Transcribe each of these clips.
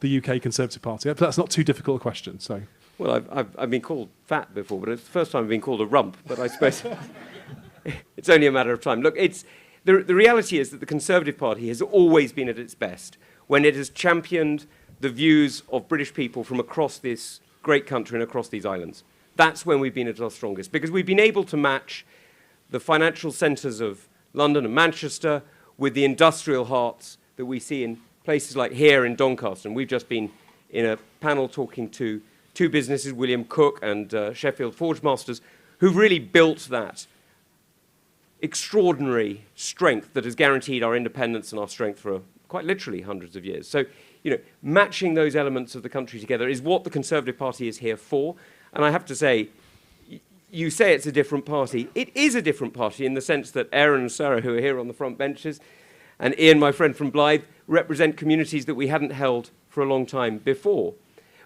the UK Conservative Party? That's not too difficult a question. So, well, I've been called fat before, but it's the first time I've been called a rump. But I suppose it's only a matter of time. Look, the reality is that the Conservative Party has always been at its best when it has championed the views of British people from across this great country and across these islands. That's when we've been at our strongest, because we've been able to match the financial centres of London and Manchester with the industrial hearts that we see in places like here in Doncaster. And we've just been in a panel talking to two businesses, William Cook and Sheffield Forgemasters, who've really built that extraordinary strength that has guaranteed our independence and our strength for quite literally hundreds of years. So, matching those elements of the country together is what the Conservative Party is here for. And I have to say, you say it's a different party. It is a different party in the sense that Aaron and Sarah, who are here on the front benches, and Ian, my friend from Blythe, represent communities that we hadn't held for a long time before.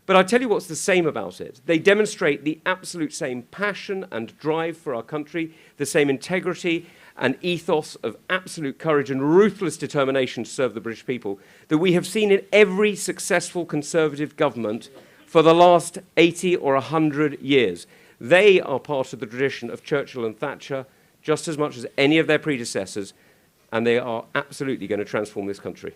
But I'll tell you what's the same about it. They demonstrate the absolute same passion and drive for our country, the same integrity and ethos of absolute courage and ruthless determination to serve the British people that we have seen in every successful Conservative government for the last 80 or 100 years. They are part of the tradition of Churchill and Thatcher just as much as any of their predecessors, and they are absolutely going to transform this country.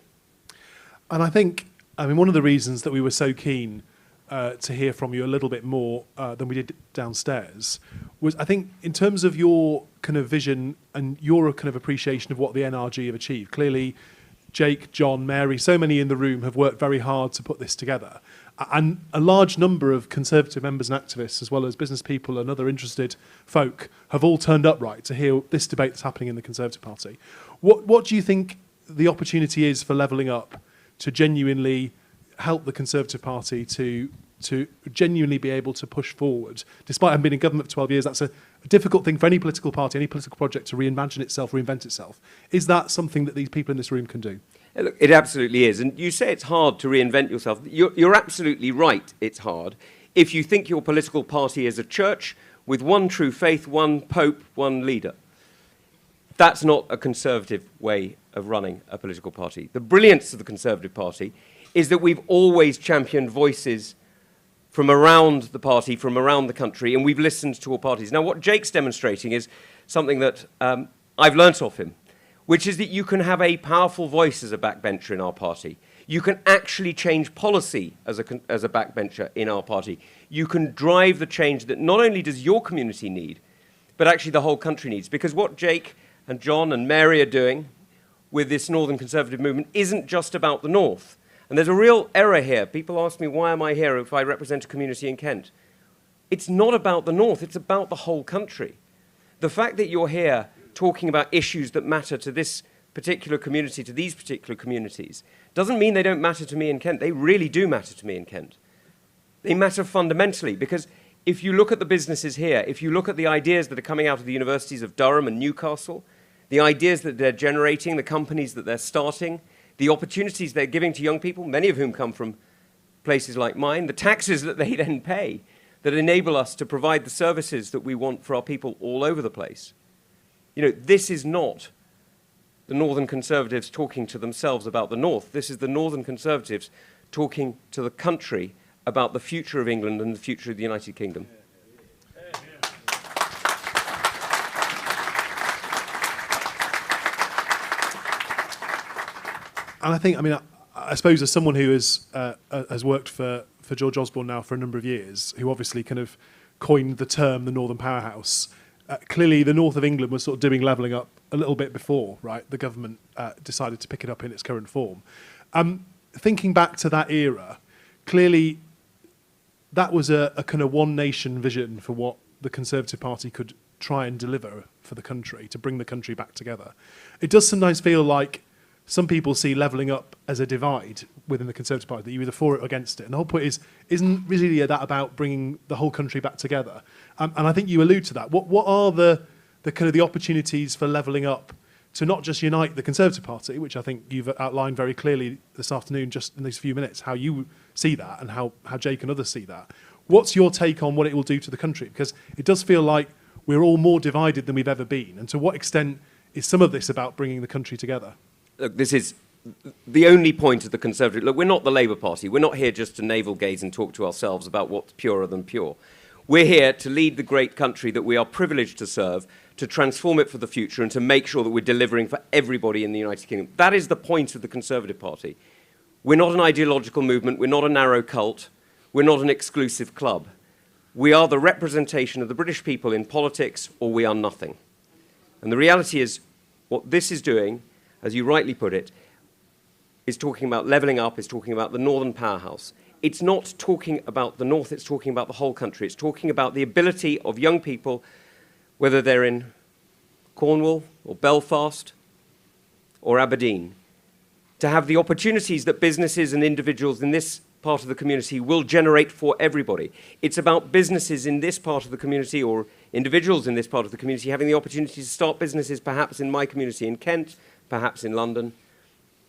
And I think, one of the reasons that we were so keen to hear from you a little bit more than we did downstairs was, I think, in terms of your kind of vision and your kind of appreciation of what the NRG have achieved. Clearly, Jake, John, Mary, so many in the room have worked very hard to put this together. And a large number of Conservative members and activists, as well as business people and other interested folk, have all turned up to hear this debate that's happening in the Conservative Party. What do you think the opportunity is for Levelling Up to genuinely help the Conservative Party to genuinely be able to push forward? Despite having been in government for 12 years, that's a difficult thing for any political party, any political project to reimagine itself, reinvent itself. Is that something that these people in this room can do? Look, it absolutely is. And you say it's hard to reinvent yourself. You're absolutely right, it's hard. If you think your political party is a church with one true faith, one pope, one leader. That's not a Conservative way of running a political party. The brilliance of the Conservative Party is that we've always championed voices from around the party, from around the country, and we've listened to all parties. Now, what Jake's demonstrating is something that I've learnt off him, which is that you can have a powerful voice as a backbencher in our party. You can actually change policy as a backbencher in our party. You can drive the change that not only does your community need, but actually the whole country needs. Because what Jake and John and Mary are doing with this Northern Conservative movement isn't just about the North. And there's a real error here. People ask me, why am I here if I represent a community in Kent? It's not about the North, it's about the whole country. The fact that you're here talking about issues that matter to this particular community, to these particular communities, doesn't mean they don't matter to me in Kent. They really do matter to me in Kent. They matter fundamentally, because if you look at the businesses here, if you look at the ideas that are coming out of the universities of Durham and Newcastle, the ideas that they're generating, the companies that they're starting, the opportunities they're giving to young people, many of whom come from places like mine, the taxes that they then pay that enable us to provide the services that we want for our people all over the place. This is not the Northern Conservatives talking to themselves about the North. This is the Northern Conservatives talking to the country about the future of England and the future of the United Kingdom. And I think, I suppose as someone who has worked for George Osborne now for a number of years, who obviously kind of coined the term the Northern Powerhouse, clearly the north of England was sort of doing Levelling Up a little bit before, right? The government decided to pick it up in its current form. Thinking back to that era, clearly that was a kind of one nation vision for what the Conservative Party could try and deliver for the country, to bring the country back together. It does sometimes feel like some people see Levelling Up as a divide within the Conservative Party, that you're either for it or against it. And the whole point isn't really that about bringing the whole country back together. And I think you allude to that. What are the kind of the opportunities for Levelling Up to not just unite the Conservative Party, which I think you've outlined very clearly this afternoon, just in these few minutes, how you see that and how Jake and others see that. What's your take on what it will do to the country? Because it does feel like we're all more divided than we've ever been. And to what extent is some of this about bringing the country together? Look, this is the only point of the Conservative... Look, we're not the Labour Party. We're not here just to navel-gaze and talk to ourselves about what's purer than pure. We're here to lead the great country that we are privileged to serve, to transform it for the future and to make sure that we're delivering for everybody in the United Kingdom. That is the point of the Conservative Party. We're not an ideological movement. We're not a narrow cult. We're not an exclusive club. We are the representation of the British people in politics, or we are nothing. And the reality is, what this is doing, as you rightly put it, is talking about levelling up, is talking about the Northern Powerhouse. It's not talking about the North, it's talking about the whole country. It's talking about the ability of young people, whether they're in Cornwall or Belfast or Aberdeen, to have the opportunities that businesses and individuals in this part of the community will generate for everybody. It's about businesses in this part of the community or individuals in this part of the community having the opportunity to start businesses perhaps in my community in Kent, perhaps in London,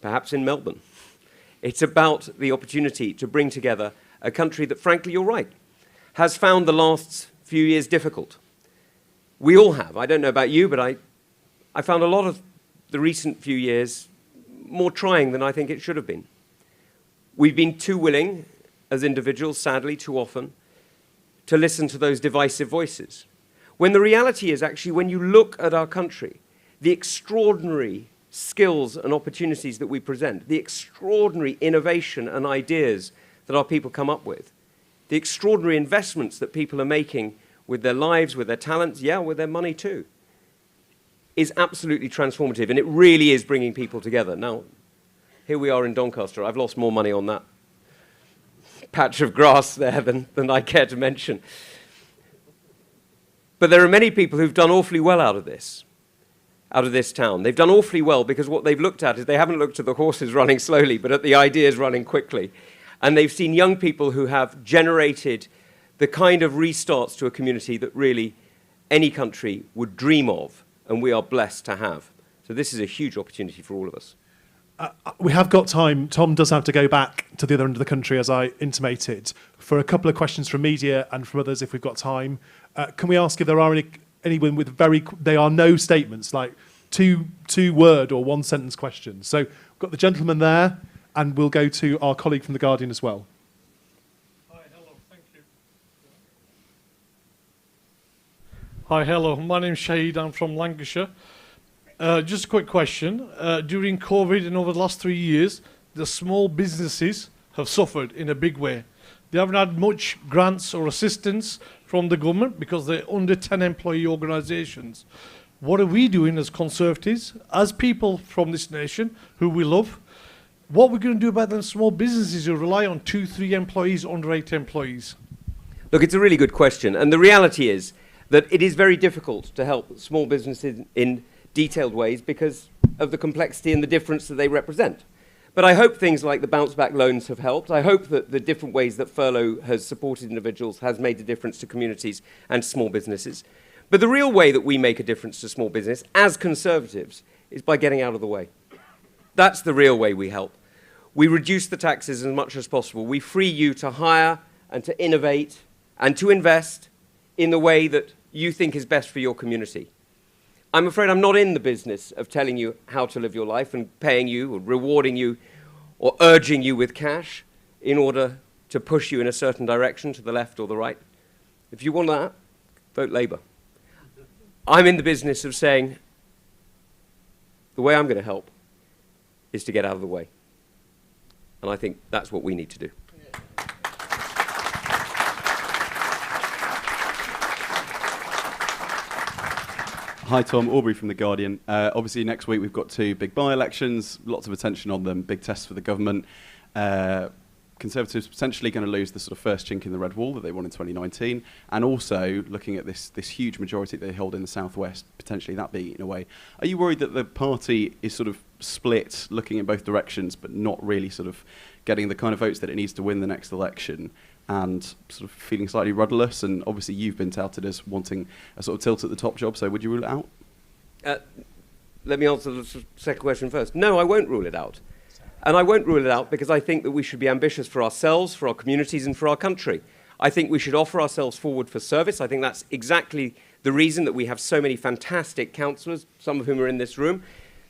perhaps in Melbourne. It's about the opportunity to bring together a country that, frankly, you're right, has found the last few years difficult. We all have. I don't know about you, but I found a lot of the recent few years more trying than I think it should have been. We've been too willing, as individuals, sadly, too often, to listen to those divisive voices. When the reality is, actually, when you look at our country, the extraordinary skills and opportunities that we present, the extraordinary innovation and ideas that our people come up with, the extraordinary investments that people are making with their lives, with their talents, yeah, with their money too, is absolutely transformative, and it really is bringing people together. Now, here we are in Doncaster. I've lost more money on that patch of grass there than I care to mention. But there are many people who've done awfully well out of this town. They've done awfully well because what they've looked at is they haven't looked at the horses running slowly, but at the ideas running quickly. And they've seen young people who have generated the kind of restarts to a community that really any country would dream of, and we are blessed to have. So this is a huge opportunity for all of us. We have got time. Tom does have to go back to the other end of the country, as I intimated, for a couple of questions from media and from others if we've got time. Can we ask if there are anyone with they are no statements, like two-word or one-sentence questions? So we've got the gentleman there, and we'll go to our colleague from The Guardian as well. Hi, hello, thank you. Hi, hello, my name's Shahid, I'm from Lancashire. Just a quick question. During COVID and over the last 3 years, the small businesses have suffered in a big way. They haven't had much grants or assistance from the government because they're under 10 employee organisations. What are we doing as Conservatives, as people from this nation who we love? What are we going to do about them small businesses who rely on 2-3 employees, under 8 employees? Look, it's a really good question. And the reality is that it is very difficult to help small businesses in detailed ways because of the complexity and the difference that they represent. But I hope things like the bounce-back loans have helped. I hope that the different ways that furlough has supported individuals has made a difference to communities and small businesses. But the real way that we make a difference to small business as Conservatives is by getting out of the way. That's the real way we help. We reduce the taxes as much as possible. We free you to hire and to innovate and to invest in the way that you think is best for your community. I'm afraid I'm not in the business of telling you how to live your life and paying you or rewarding you or urging you with cash in order to push you in a certain direction to the left or the right. If you want that, vote Labour. I'm in the business of saying the way I'm going to help is to get out of the way. And I think that's what we need to do. Hi Tom, Aubrey from The Guardian. Obviously next week we've got 2 big by-elections, lots of attention on them, big tests for the government. Conservatives potentially going to lose the sort of first chink in the red wall that they won in 2019, and also looking at this huge majority they hold in the southwest, potentially that being in a way. Are you worried that the party is sort of split, looking in both directions, but not really sort of getting the kind of votes that it needs to win the next election, and sort of feeling slightly rudderless? And obviously you've been touted as wanting a sort of tilt at the top job, so would you rule it out? Let me answer the second question first. No, I won't rule it out. And I won't rule it out because I think that we should be ambitious for ourselves, for our communities, and for our country. I think we should offer ourselves forward for service. I think that's exactly the reason that we have so many fantastic councillors, some of whom are in this room,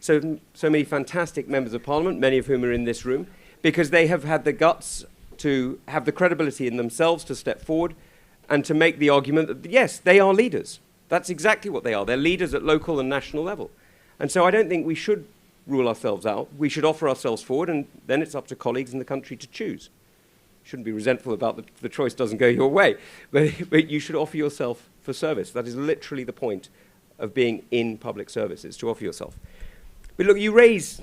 so many fantastic members of Parliament, many of whom are in this room, because they have had the guts to have the credibility in themselves to step forward and to make the argument that, yes, they are leaders. That's exactly what they are. They're leaders at local and national level. And so I don't think we should rule ourselves out. We should offer ourselves forward, and then it's up to colleagues in the country to choose. You shouldn't be resentful about the choice doesn't go your way, but you should offer yourself for service. That is literally the point of being in public service, is to offer yourself. But look, you raise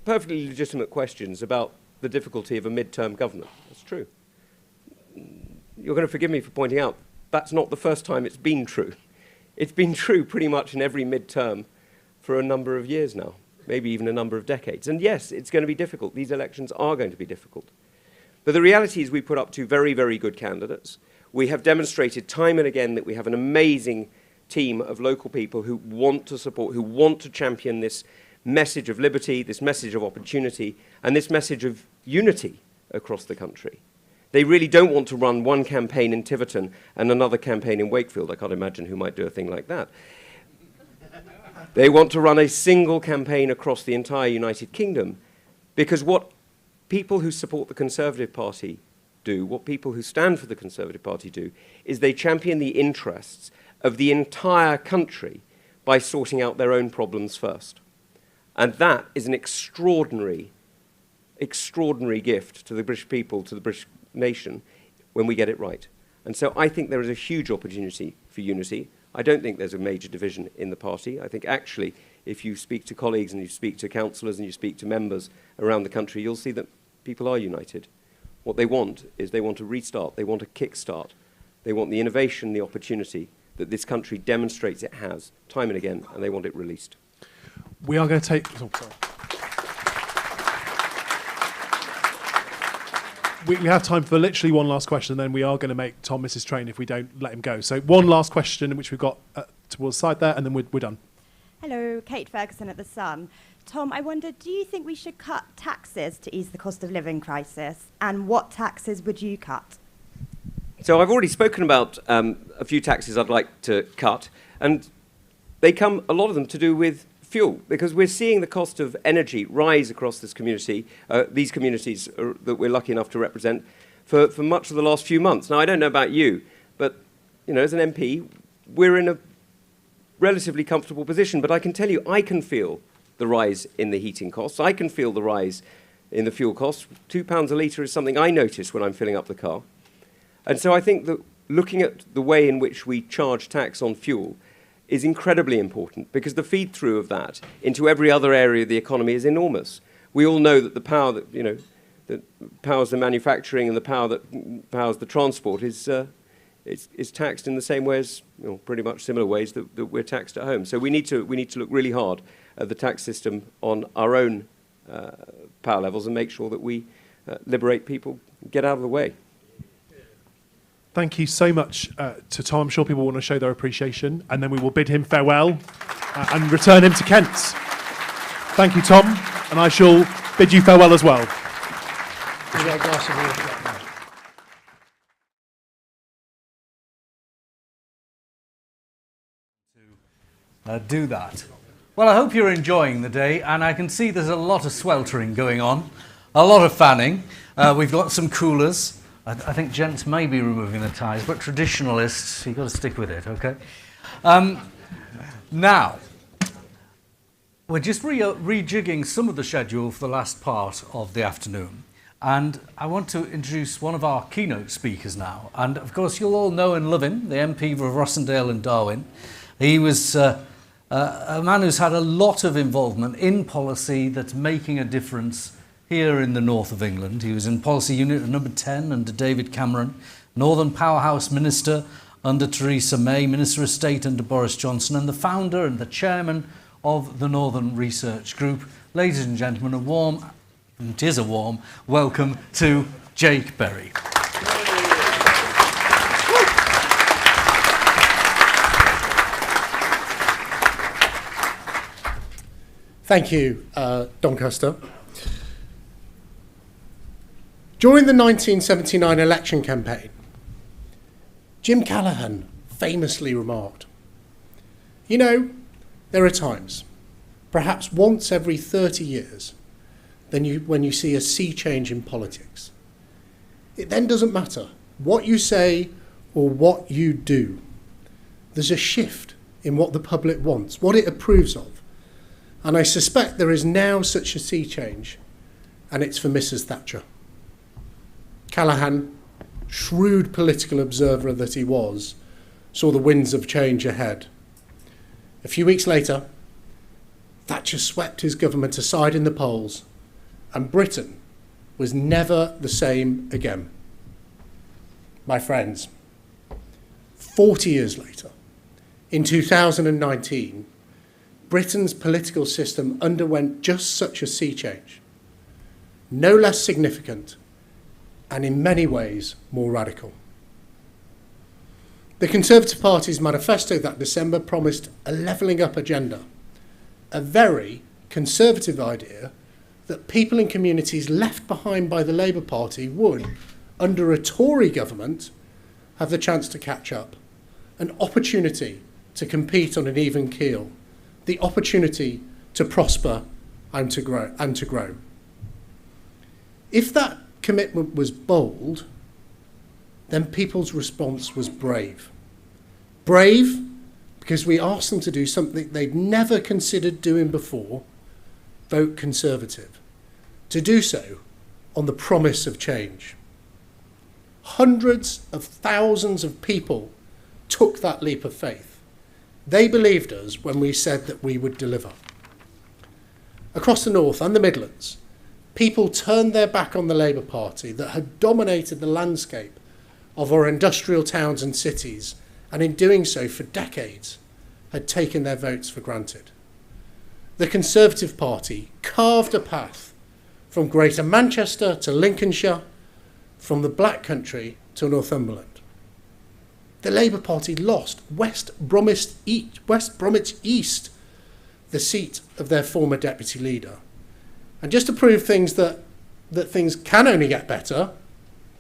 perfectly legitimate questions about the difficulty of a mid-term government. That's true. You're going to forgive me for pointing out that's not the first time it's been true. It's been true pretty much in every mid-term for a number of years now, maybe even a number of decades. And yes, it's going to be difficult. These elections are going to be difficult. But the reality is we put up two very, very good candidates. We have demonstrated time and again that we have an amazing team of local people who want to support, who want to champion this message of liberty, this message of opportunity, and this message of unity across the country. They really don't want to run one campaign in Tiverton and another campaign in Wakefield. I can't imagine who might do a thing like that. They want to run a single campaign across the entire United Kingdom, because what people who support the Conservative Party do, what people who stand for the Conservative Party do, is they champion the interests of the entire country by sorting out their own problems first. And that is an extraordinary, extraordinary gift to the British people, to the British nation, when we get it right. And so I think there is a huge opportunity for unity. I don't think there's a major division in the party. I think actually, if you speak to colleagues and you speak to councillors and you speak to members around the country, you'll see that people are united. What they want is they want a restart, they want a kickstart, they want the innovation, the opportunity that this country demonstrates it has time and again, and they want it released. We are going to take... Oh, sorry. We have time for literally one last question, and then we are going to make Tom miss his train if we don't let him go. So one last question, which we've got towards the side there, and then we're done. Hello, Kate Ferguson at The Sun. Tom, I wondered, do you think we should cut taxes to ease the cost of living crisis? And what taxes would you cut? So I've already spoken about a few taxes I'd like to cut, and they come, a lot of them, to do with fuel, because we're seeing the cost of energy rise across this community, these communities that we're lucky enough to represent, for much of the last few months. Now, I don't know about you, but as an MP, we're in a relatively comfortable position, but I can tell you, I can feel the rise in the heating costs. I can feel the rise in the fuel costs. £2 a litre is something I notice when I'm filling up the car. And so I think that looking at the way in which we charge tax on fuel is incredibly important, because the feed-through of that into every other area of the economy is enormous. We all know that the power that, that powers the manufacturing and the power that powers the transport is taxed in the same way as, pretty much similar ways that we're taxed at home. So we need to look really hard at the tax system on our own power levels and make sure that we liberate people, get out of the way. Thank you so much to Tom. I'm sure people want to show their appreciation, and then we will bid him farewell and return him to Kent. Thank you, Tom, and I shall bid you farewell as well. Do that. Well, I hope you're enjoying the day, and I can see there's a lot of sweltering going on, a lot of fanning. We've got some coolers. I think gents may be removing the ties, but traditionalists, you've got to stick with it, okay? Now, we're just rejigging some of the schedule for the last part of the afternoon. And I want to introduce one of our keynote speakers now. And of course, you'll all know and love him, the MP of Rossendale and Darwin. He was a man who's had a lot of involvement in policy that's making a difference here in the north of England. He was in policy unit at number 10 under David Cameron, Northern Powerhouse Minister under Theresa May, Minister of State under Boris Johnson, and the founder and the chairman of the Northern Research Group. Ladies and gentlemen, it is a warm welcome to Jake Berry. Thank you, Doncaster. During the 1979 election campaign, Jim Callaghan famously remarked, there are times, perhaps once every 30 years, when you see a sea change in politics. It then doesn't matter what you say or what you do. There's a shift in what the public wants, what it approves of. And I suspect there is now such a sea change, and it's for Mrs. Thatcher. Callaghan, shrewd political observer that he was, saw the winds of change ahead. A few weeks later, Thatcher swept his government aside in the polls, and Britain was never the same again. My friends, 40 years later, in 2019, Britain's political system underwent just such a sea change, no less significant, and in many ways more radical. The Conservative Party's manifesto that December promised a levelling up agenda, a very conservative idea that people in communities left behind by the Labour Party would, under a Tory government, have the chance to catch up, an opportunity to compete on an even keel, the opportunity to prosper and to grow. If that commitment was bold, then people's response was brave. Brave because we asked them to do something they'd never considered doing before, vote Conservative, to do so on the promise of change. Hundreds of thousands of people took that leap of faith. They believed us when we said that we would deliver. Across the North and the Midlands, people turned their back on the Labour Party that had dominated the landscape of our industrial towns and cities, and in doing so for decades, had taken their votes for granted. The Conservative Party carved a path from Greater Manchester to Lincolnshire, from the Black Country to Northumberland. The Labour Party lost West Bromwich East, the seat of their former deputy leader. And just to prove things that things can only get better,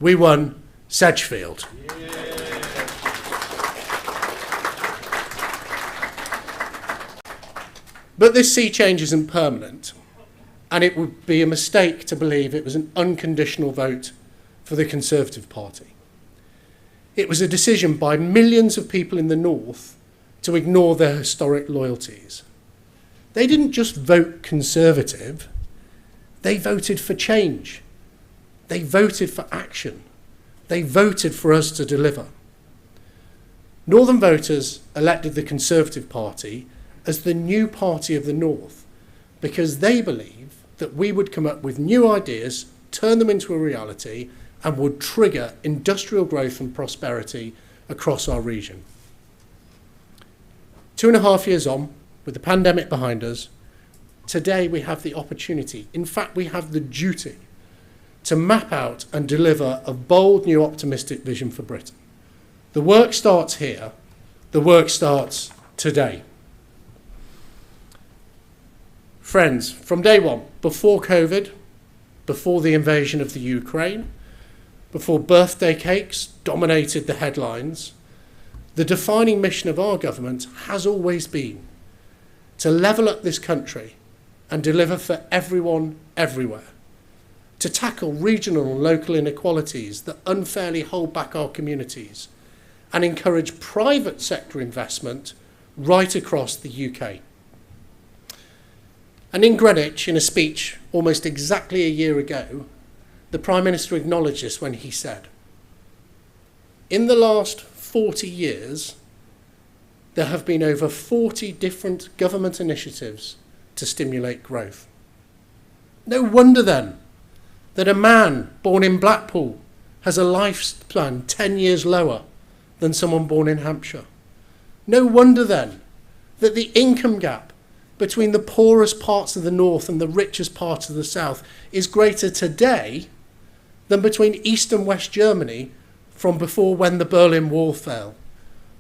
we won Sedgefield. Yeah. But this sea change isn't permanent, and it would be a mistake to believe it was an unconditional vote for the Conservative Party. It was a decision by millions of people in the North to ignore their historic loyalties. They didn't just vote Conservative, they voted for change. They voted for action. They voted for us to deliver. Northern voters elected the Conservative Party as the new party of the North because they believe that we would come up with new ideas, turn them into a reality, and would trigger industrial growth and prosperity across our region. 2.5 years on, with the pandemic behind us, today we have the opportunity, in fact we have the duty, to map out and deliver a bold new optimistic vision for Britain. The work starts here, the work starts today. Friends, from day one, before COVID, before the invasion of the Ukraine, before birthday cakes dominated the headlines, the defining mission of our government has always been to level up this country and deliver for everyone, everywhere, to tackle regional and local inequalities that unfairly hold back our communities, and encourage private sector investment right across the UK. And in Greenwich, in a speech almost exactly a year ago, the Prime Minister acknowledged this when he said, "In the last 40 years, there have been over 40 different government initiatives to stimulate growth." No wonder then that a man born in Blackpool has a lifespan 10 years lower than someone born in Hampshire. No wonder then that the income gap between the poorest parts of the north and the richest parts of the south is greater today than between East and West Germany from before when the Berlin Wall fell.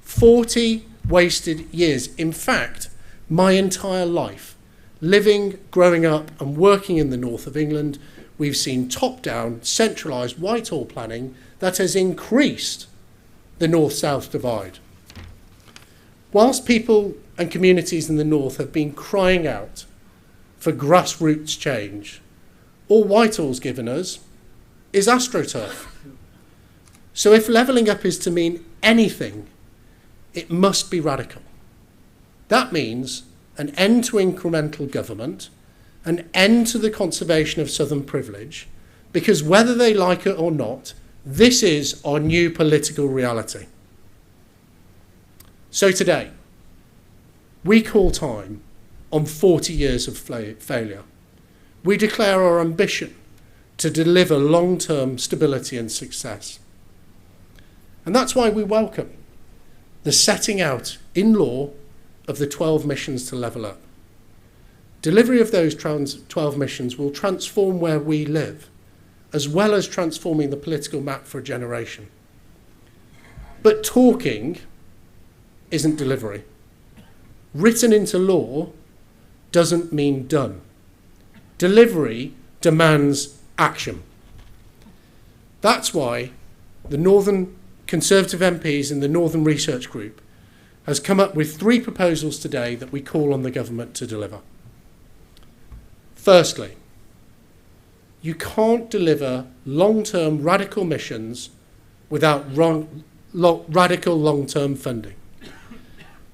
40 wasted years. In fact, my entire life, living, growing up and working in the north of England, we've seen top-down, centralised Whitehall planning that has increased the north-south divide. Whilst people and communities in the north have been crying out for grassroots change, all Whitehall's given us is AstroTurf. So if levelling up is to mean anything, it must be radical. That means an end to incremental government, an end to the conservation of Southern privilege, because whether they like it or not, this is our new political reality. So today, we call time on 40 years of failure. We declare our ambition to deliver long-term stability and success. And that's why we welcome the setting out in law of the 12 missions to level up. Delivery of those 12 missions will transform where we live, as well as transforming the political map for a generation. But talking isn't delivery. Written into law doesn't mean done. Delivery demands action. That's why the Northern Conservative MPs in the Northern Research Group has come up with 3 proposals today that we call on the government to deliver. Firstly, you can't deliver long-term radical missions without radical long-term funding.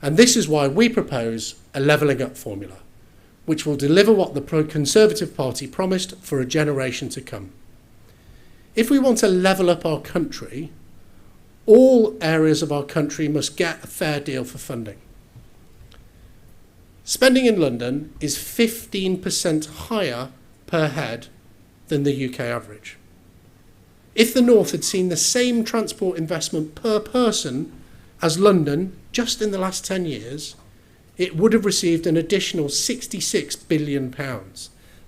And this is why we propose a levelling up formula, which will deliver what the Conservative Party promised for a generation to come. If we want to level up our country, all areas of our country must get a fair deal for funding. Spending in London is 15% higher per head than the UK average. If the North had seen the same transport investment per person as London just in the last 10 years, it would have received an additional £66 billion.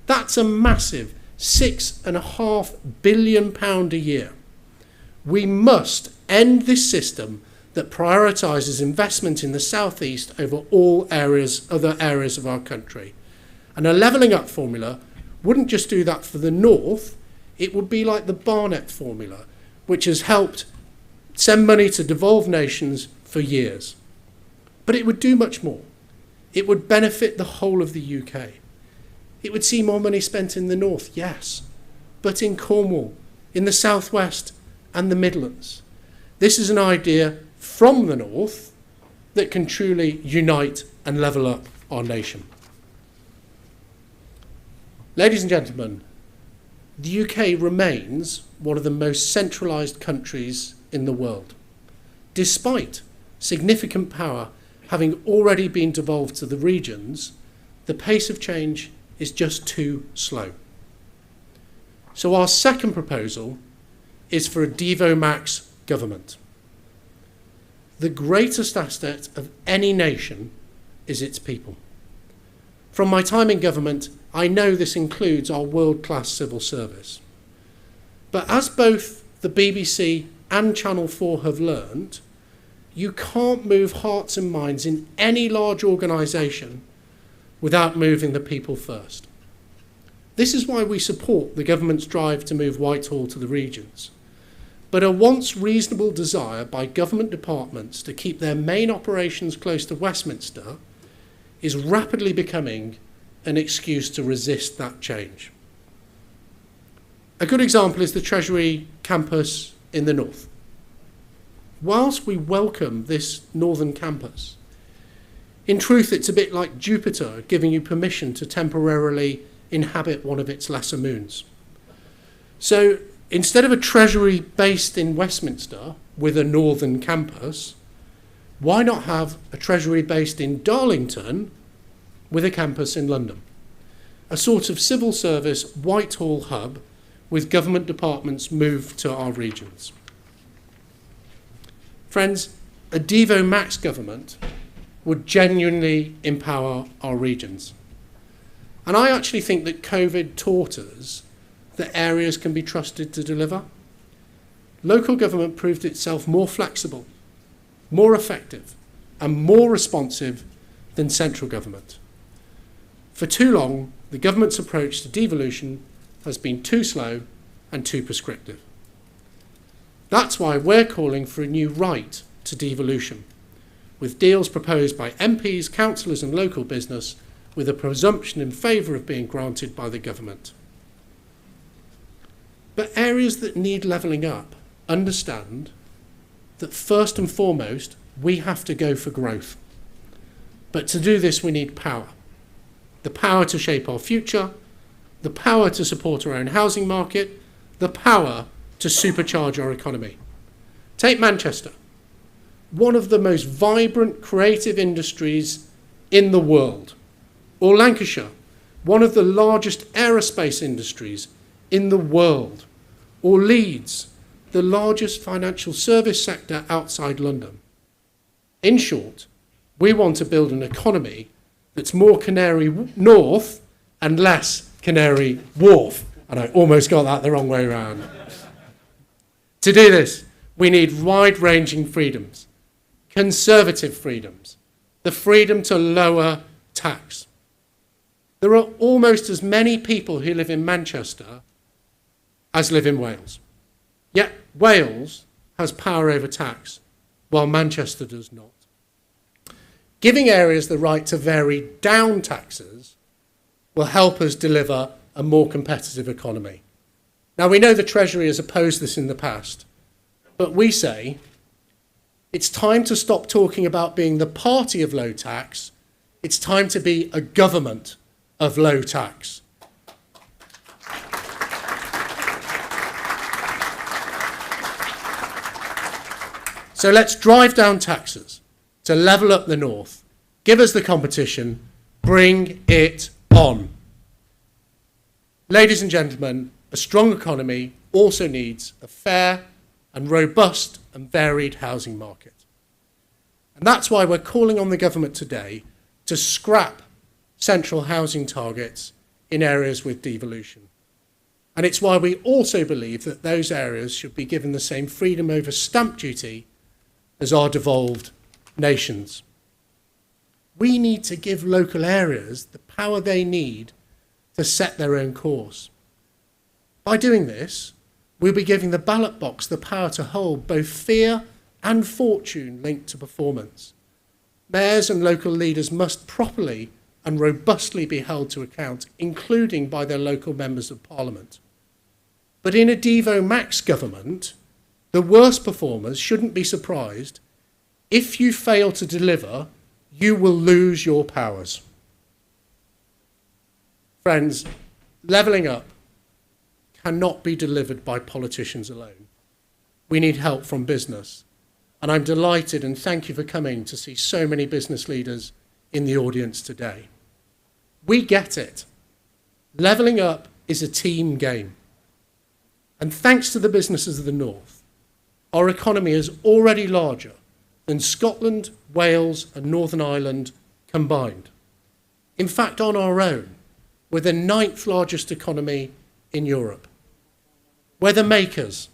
That's a massive £6.5 billion a year. We must end this system that prioritises investment in the southeast over all other areas of our country. And a levelling up formula wouldn't just do that for the north, it would be like the Barnett formula, which has helped send money to devolved nations for years. But it would do much more. It would benefit the whole of the UK. It would see more money spent in the north, yes, but in Cornwall, in the southwest and the Midlands. This is an idea from the north that can truly unite and level up our nation. Ladies and gentlemen, the UK remains one of the most centralised countries in the world, despite significant power having already been devolved to the regions. The pace of change is just too slow. So our second proposal is for a Devo Max government. The greatest asset of any nation is its people. From my time in government, I know this includes our world-class civil service. But as both the BBC and Channel 4 have learned, you can't move hearts and minds in any large organisation without moving the people first. This is why we support the government's drive to move Whitehall to the regions. But a once reasonable desire by government departments to keep their main operations close to Westminster is rapidly becoming an excuse to resist that change. A good example is the Treasury campus in the north. Whilst we welcome this northern campus, in truth it's a bit like Jupiter giving you permission to temporarily inhabit one of its lesser moons. So instead of a Treasury based in Westminster with a northern campus, why not have a Treasury based in Darlington with a campus in London? A sort of civil service Whitehall hub with government departments moved to our regions. Friends, a Devo Max government would genuinely empower our regions. And I actually think that COVID taught us that areas can be trusted to deliver. Local government proved itself more flexible, more effective, and more responsive than central government. For too long, the government's approach to devolution has been too slow and too prescriptive. That's why we're calling for a new right to devolution, with deals proposed by MPs, councillors and local business with a presumption in favour of being granted by the government. But areas that need levelling up understand that first and foremost, we have to go for growth. But to do this, we need power. The power to shape our future, the power to support our own housing market, the power to supercharge our economy. Take Manchester, one of the most vibrant creative industries in the world. Or Lancashire, one of the largest aerospace industries in the world. Or Leeds, the largest financial service sector outside London. In short, we want to build an economy that's more Canary North and less Canary Wharf. And I almost got that the wrong way around. To do this, we need wide-ranging freedoms, conservative freedoms, the freedom to lower tax. There are almost as many people who live in Manchester as live in Wales. Yet Wales has power over tax, while Manchester does not. Giving areas the right to vary down taxes will help us deliver a more competitive economy. Now, we know the Treasury has opposed this in the past, but we say it's time to stop talking about being the party of low tax. It's time to be a government of low tax. So let's drive down taxes to level up the north. Give us the competition. Bring it on. Ladies and gentlemen, a strong economy also needs a fair and robust and varied housing market. And that's why we're calling on the government today to scrap central housing targets in areas with devolution. And it's why we also believe that those areas should be given the same freedom over stamp duty as our devolved nations. We need to give local areas the power they need to set their own course. By doing this, we'll be giving the ballot box the power to hold both fear and fortune linked to performance. Mayors and local leaders must properly and robustly be held to account, including by their local members of parliament. But in a Devo Max government, the worst performers shouldn't be surprised. If you fail to deliver, you will lose your powers. Friends, levelling up cannot be delivered by politicians alone. We need help from business. And I'm delighted and thank you for coming to see so many business leaders in the audience today. We get it. Levelling up is a team game. And thanks to the businesses of the North, our economy is already larger than Scotland, Wales and Northern Ireland combined. In fact, on our own, we're the 9th largest economy in Europe. We're the makers,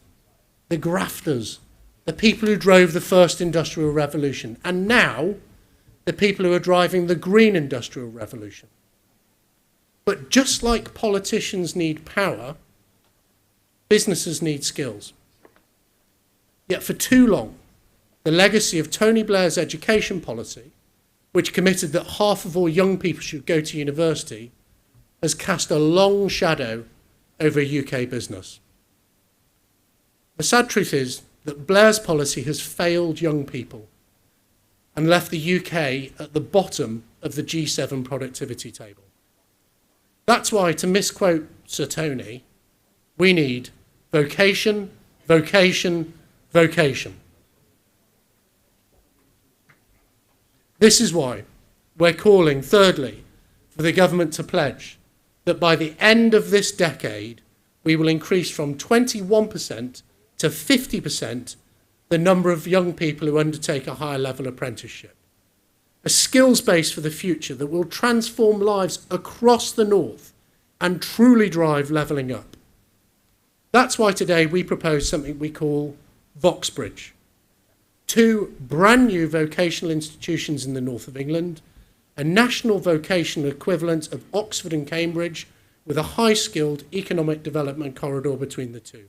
the grafters, the people who drove the first industrial revolution, and now the people who are driving the green industrial revolution. But just like politicians need power, businesses need skills. Yet for too long, the legacy of Tony Blair's education policy, which committed that half of all young people should go to university, has cast a long shadow over UK business. The sad truth is that Blair's policy has failed young people and left the UK at the bottom of the G7 productivity table. That's why, to misquote Sir Tony, we need vocation, vocation, vocation. This is why we're calling, thirdly, for the government to pledge that by the end of this decade, we will increase from 21% to 50% the number of young people who undertake a higher level apprenticeship. A skills base for the future that will transform lives across the North and truly drive levelling up. That's why today we propose something we call Voxbridge. 2 brand new vocational institutions in the north of England, a national vocational equivalent of Oxford and Cambridge with a high-skilled economic development corridor between the two.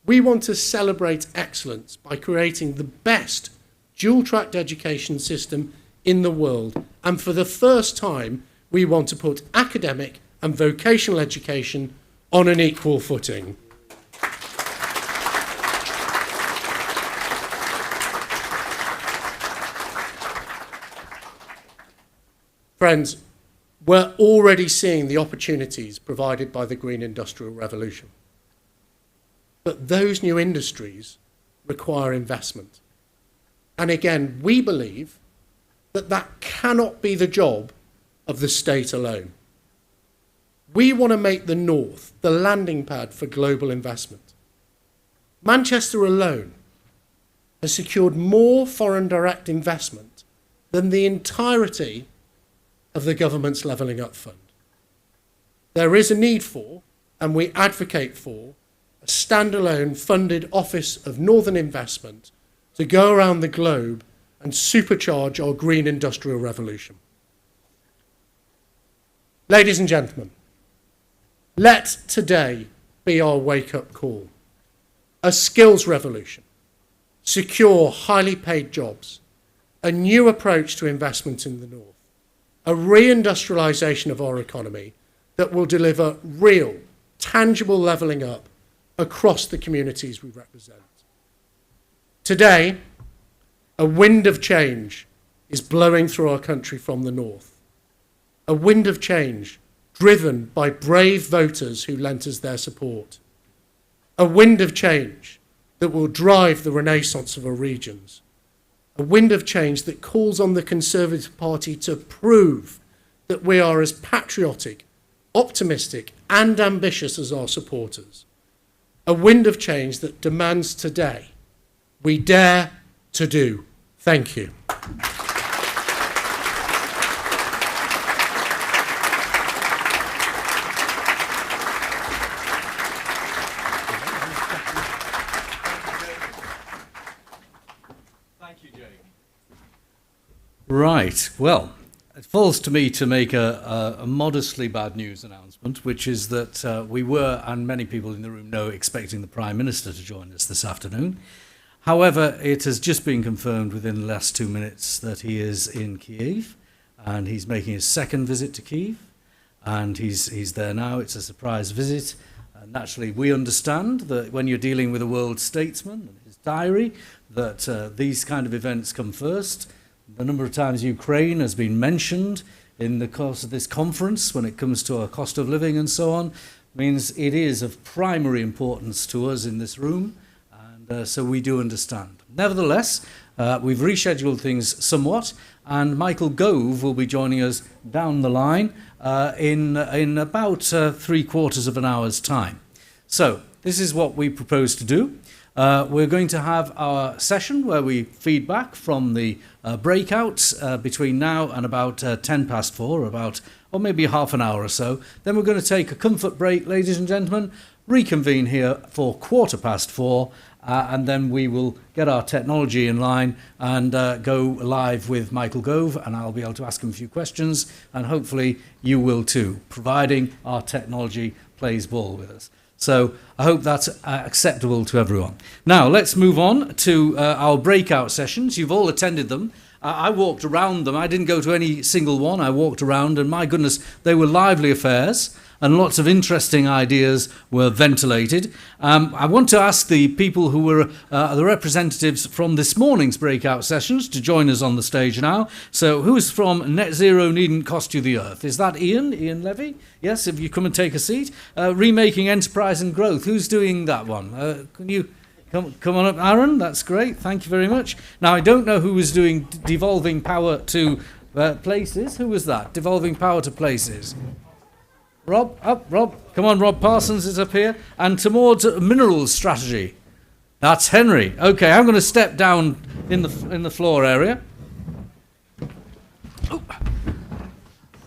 We want to celebrate excellence by creating the best dual-tracked education system in the world. And for the first time, we want to put academic and vocational education on an equal footing. Friends, we're already seeing the opportunities provided by the green industrial revolution. But those new industries require investment. And again, we believe that that cannot be the job of the state alone. We want to make the North the landing pad for global investment. Manchester alone has secured more foreign direct investment than the entirety of the government's Levelling Up Fund. There is a need for, and we advocate for, a standalone funded Office of Northern Investment to go around the globe and supercharge our green industrial revolution. Ladies and gentlemen, let today be our wake-up call. A skills revolution, secure, highly paid jobs, a new approach to investment in the North, a reindustrialisation of our economy that will deliver real, tangible levelling up across the communities we represent. Today, a wind of change is blowing through our country from the North. A wind of change driven by brave voters who lent us their support. A wind of change that will drive the renaissance of our regions. A wind of change that calls on the Conservative Party to prove that we are as patriotic, optimistic and ambitious as our supporters. A wind of change that demands today we dare to do. Thank you. Right, well, it falls to me to make a modestly bad news announcement, which is that we were, and many people in the room know, expecting the Prime Minister to join us this afternoon. However, it has just been confirmed within the last 2 minutes that he is in Kyiv, and he's making his second visit to Kyiv, and he's there now. It's a surprise visit. Naturally, we understand that when you're dealing with a world statesman and his diary, that these kind of events come first. The number of times Ukraine has been mentioned in the course of this conference when it comes to our cost of living and so on means it is of primary importance to us in this room, and so we do understand. Nevertheless, we've rescheduled things somewhat, and Michael Gove will be joining us down the line in about 3/4 of an hour's time. So this is what we propose to do. We're going to have our session where we feed back from the breakouts between now and about 4:10, or maybe half an hour or so. Then we're going to take a comfort break, ladies and gentlemen, reconvene here for 4:15, and then we will get our technology in line and go live with Michael Gove, and I'll be able to ask him a few questions, and hopefully you will too, providing our technology plays ball with us. So I hope that's acceptable to everyone. Now, let's move on to our breakout sessions. You've all attended them. I walked around them. I didn't go to any single one. I walked around, and my goodness, they were lively affairs, and lots of interesting ideas were ventilated. I want to ask the people who were the representatives from this morning's breakout sessions to join us on the stage now. So who's from Net Zero Needn't Cost You the Earth? Is that Ian Levy? Yes, if you come and take a seat. Remaking Enterprise and Growth. Who's doing that one? Can you come on up, Aaron? That's great. Thank you very much. Now, I don't know who was doing Devolving Power to Places. Who was that? Devolving Power to Places. Rob, up, Rob. Come on, Rob Parsons is up here. And towards Minerals Strategy. That's Henry. Okay, I'm going to step down in the floor area. Ooh.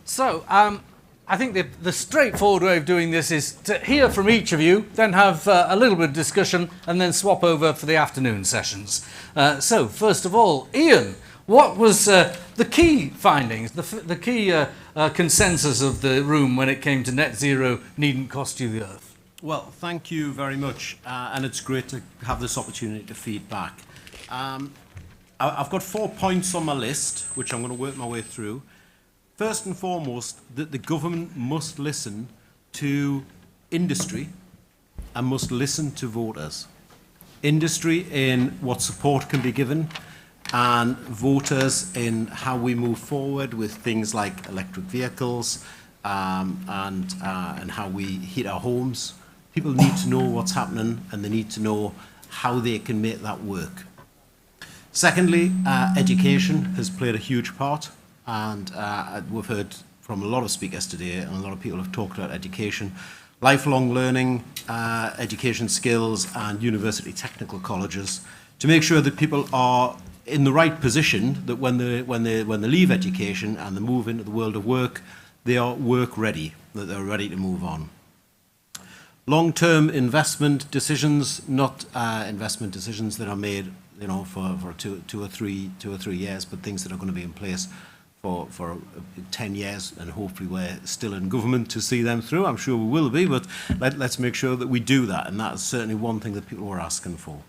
So, I think the straightforward way of doing this is to hear from each of you, then have a little bit of discussion, and then swap over for the afternoon sessions. So, first of all, Ian, what was the key findings, the key consensus of the room when it came to net zero needn't cost you the earth? Well, thank you very much, and it's great to have this opportunity to feed back. I've got 4 points on my list, which I'm going to work my way through. First and foremost, that the government must listen to industry and must listen to voters. Industry in what support can be given, and voters in how we move forward with things like electric vehicles and how we heat our homes. People need to know what's happening, and they need to know how they can make that work. Secondly, education has played a huge part, and we've heard from a lot of speakers today, and a lot of people have talked about education, lifelong learning, education skills, and university technical colleges, to make sure that people are in the right position, that when they leave education and they move into the world of work, they are work ready, that they're ready to move on. Long-term investment decisions, not investment decisions that are made, you know, for two or three years, but things that are going to be in place for 10 years, and hopefully we're still in government to see them through. I'm sure we will be, but let's make sure that we do that, and that's certainly one thing that people were asking for.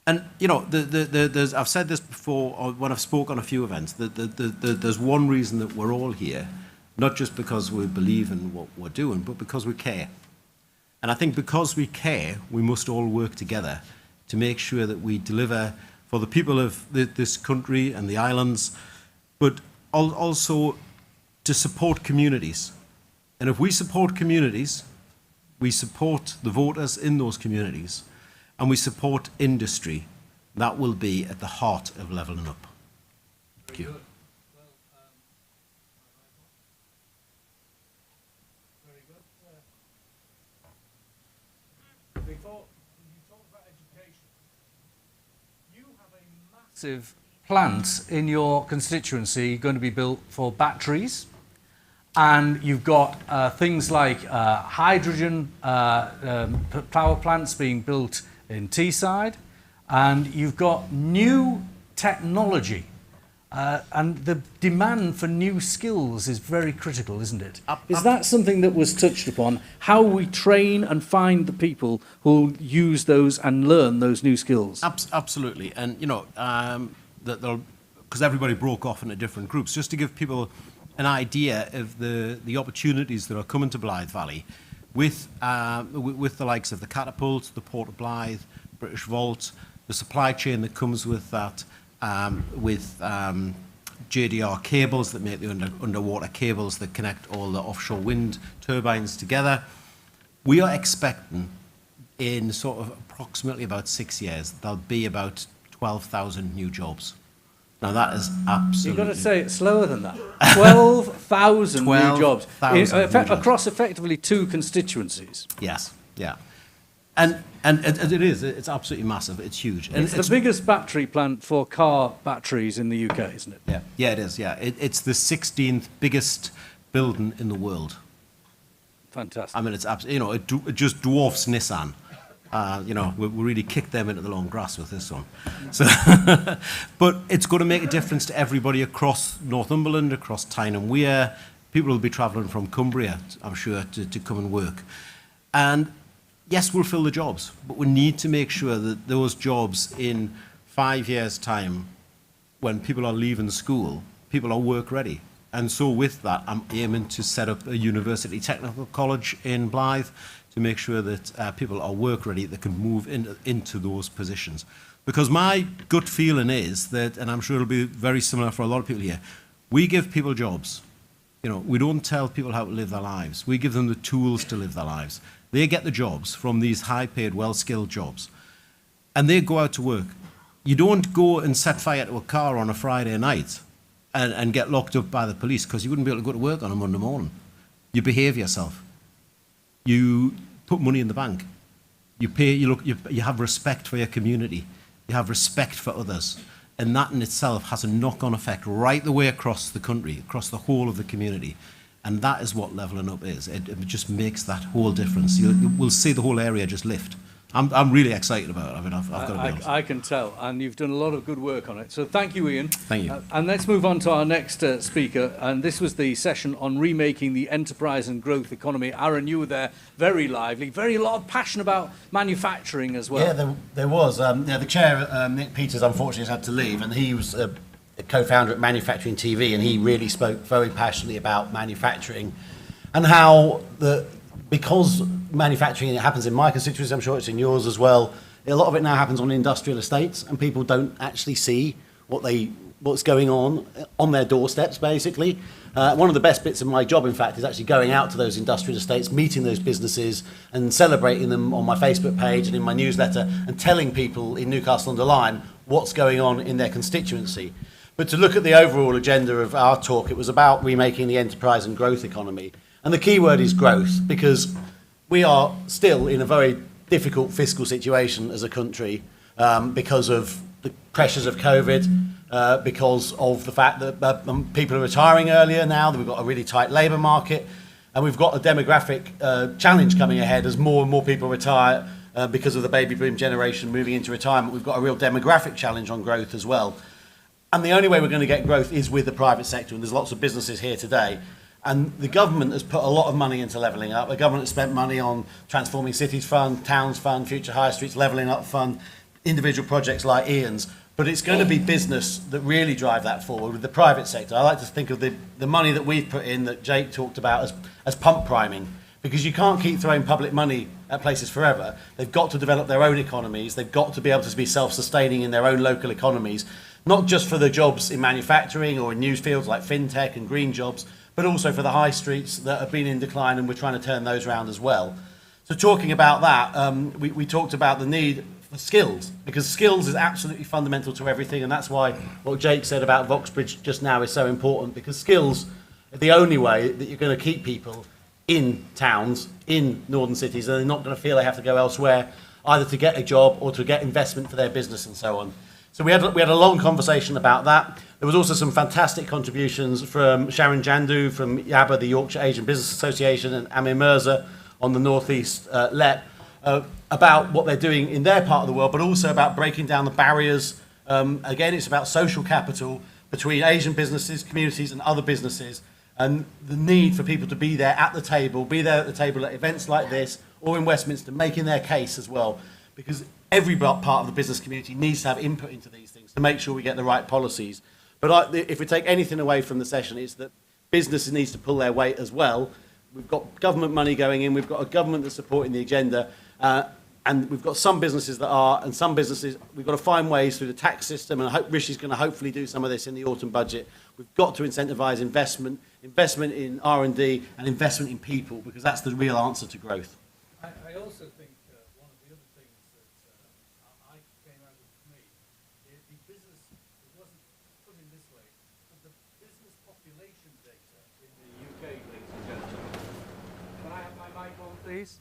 And, you know, I've said this before when I've spoken on a few events, there's one reason that we're all here, not just because we believe in what we're doing, but because we care. And I think because we care, we must all work together to make sure that we deliver for the people of this country and the islands, but also to support communities. And if we support communities, we support the voters in those communities, and we support industry, that will be at the heart of levelling up. Thank you. Before you talk about education, you have a massive plant in your constituency going to be built for batteries, and you've got things like hydrogen power plants being built in Teesside, and you've got new technology. And the demand for new skills is very critical, isn't it? Is that something that was touched upon? How we train and find the people who use those and learn those new skills? Absolutely. And, you know, because everybody broke off into different groups, just to give people an idea of the opportunities that are coming to Blythe Valley with the likes of the Catapult, the Port of Blythe, British Vault, the supply chain that comes with that, with JDR cables that make the underwater cables that connect all the offshore wind turbines together. We are expecting in sort of approximately about 6 years, there'll be about 12,000 new jobs. Now that is absolutely... You've got to say it slower than that. 12,000 new jobs. Across effectively 2 constituencies. Yes, yeah. And it is, it's absolutely massive, it's huge. And it's the biggest battery plant for car batteries in the UK, isn't it? Yeah, it is, yeah. It's the 16th biggest building in the world. Fantastic. I mean, it's absolutely, you know, it just dwarfs Nissan. You know, we really kicked them into the long grass with this one. So, but it's going to make a difference to everybody across Northumberland, across Tyne and Wear. People will be travelling from Cumbria, I'm sure, to come and work. And yes, we'll fill the jobs, but we need to make sure that those jobs in 5 years' time, when people are leaving school, people are work ready. And so with that, I'm aiming to set up a university technical college in Blythe to make sure that people are work ready, that can move into those positions. Because my gut feeling is that, and I'm sure it'll be very similar for a lot of people here, we give people jobs. You know, we don't tell people how to live their lives. We give them the tools to live their lives. They get the jobs from these high-paid, well-skilled jobs. And they go out to work. You don't go and set fire to a car on a Friday night and get locked up by the police, because you wouldn't be able to go to work on a Monday morning. You behave yourself. You put money in the bank. You pay. You have respect for your community. You have respect for others. And that in itself has a knock-on effect right the way across the country, across the whole of the community. And that is what levelling up is. It just makes that whole difference. We'll see the whole area just lift I'm really excited about it. I mean, I've got to be honest. I can tell, and you've done a lot of good work on it. So thank you, Ian. Thank you. And let's move on to our next speaker. And this was the session on remaking the enterprise and growth economy. Aaron, you were there, very lively, a lot of passion about manufacturing as well. Yeah, there was. The chair, Nick Peters, unfortunately has had to leave, and he was a co-founder at Manufacturing TV, and he really spoke very passionately about manufacturing and how because manufacturing, it happens in my constituency, I'm sure it's in yours as well, a lot of it now happens on industrial estates, and people don't actually see what's going on their doorsteps, basically. One of the best bits of my job, in fact, is actually going out to those industrial estates, meeting those businesses and celebrating them on my Facebook page and in my newsletter, and telling people in Newcastle-under-Lyme what's going on in their constituency. But to look at the overall agenda of our talk, it was about remaking the enterprise and growth economy. And the key word is growth, because we are still in a very difficult fiscal situation as a country because of the pressures of COVID, because of the fact that people are retiring earlier now, that we've got a really tight labour market, and we've got a demographic challenge coming ahead as more and more people retire because of the baby boom generation moving into retirement. We've got a real demographic challenge on growth as well. And the only way we're going to get growth is with the private sector, and there's lots of businesses here today. And the government has put a lot of money into levelling up. The government has spent money on Transforming Cities Fund, Towns Fund, Future High Streets, Levelling Up Fund, individual projects like Ian's. But it's going to be business that really drive that forward with the private sector. I like to think of the money that we've put in, that Jake talked about, as pump priming. Because you can't keep throwing public money at places forever. They've got to develop their own economies. They've got to be able to be self-sustaining in their own local economies, not just for the jobs in manufacturing or in new fields like fintech and green jobs, but also for the high streets that have been in decline, and we're trying to turn those around as well. So talking about that, we talked about the need for skills, because skills is absolutely fundamental to everything, and that's why what Jake said about Voxbridge just now is so important, because skills are the only way that you're going to keep people in towns, in northern cities, and they're not going to feel they have to go elsewhere, either to get a job or to get investment for their business and so on. So we had a long conversation about that. There was also some fantastic contributions from Sharon Jandu from YABA, the Yorkshire Asian Business Association, and Amir Mirza on the North East LEP, about what they're doing in their part of the world, but also about breaking down the barriers. Again, it's about social capital between Asian businesses, communities, and other businesses, and the need for people to be there at the table at events like this, or in Westminster, making their case as well, because every part of the business community needs to have input into these things to make sure we get the right policies. But if we take anything away from the session, it's that business needs to pull their weight as well. We've got government money going in, we've got a government that's supporting the agenda, and we've got some businesses that are, and some businesses, we've got to find ways through the tax system, and I hope Rishi's going to hopefully do some of this in the autumn budget. We've got to incentivise investment in R&D, and investment in people, because that's the real answer to growth. I also think one of the other things that I came out of me, the business, it wasn't put in this way, but the business population data in the UK, ladies and gentlemen. Can I have my mic on, please?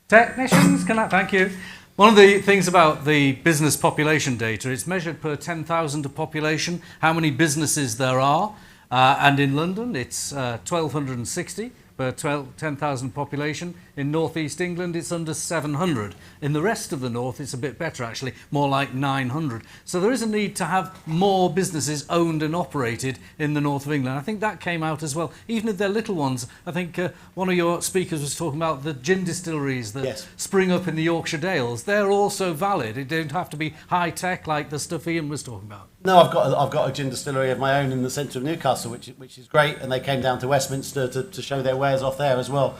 Technicians, thank you. One of the things about the business population data, it's measured per 10,000 of population, how many businesses there are. And in London, it's 1,260 per 10,000 population. In North East England, it's under 700. In the rest of the north, it's a bit better, actually, more like 900. So there is a need to have more businesses owned and operated in the north of England. I think that came out as well. Even if they're little ones, I think one of your speakers was talking about the gin distilleries that spring up in the Yorkshire Dales. They're also valid. It don't have to be high-tech like the stuff Ian was talking about. No, I've got a gin distillery of my own in the centre of Newcastle, which is great, and they came down to Westminster to show their wares off there as well.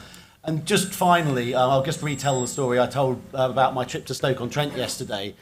And just finally, I'll just retell the story I told about my trip to Stoke-on-Trent yesterday.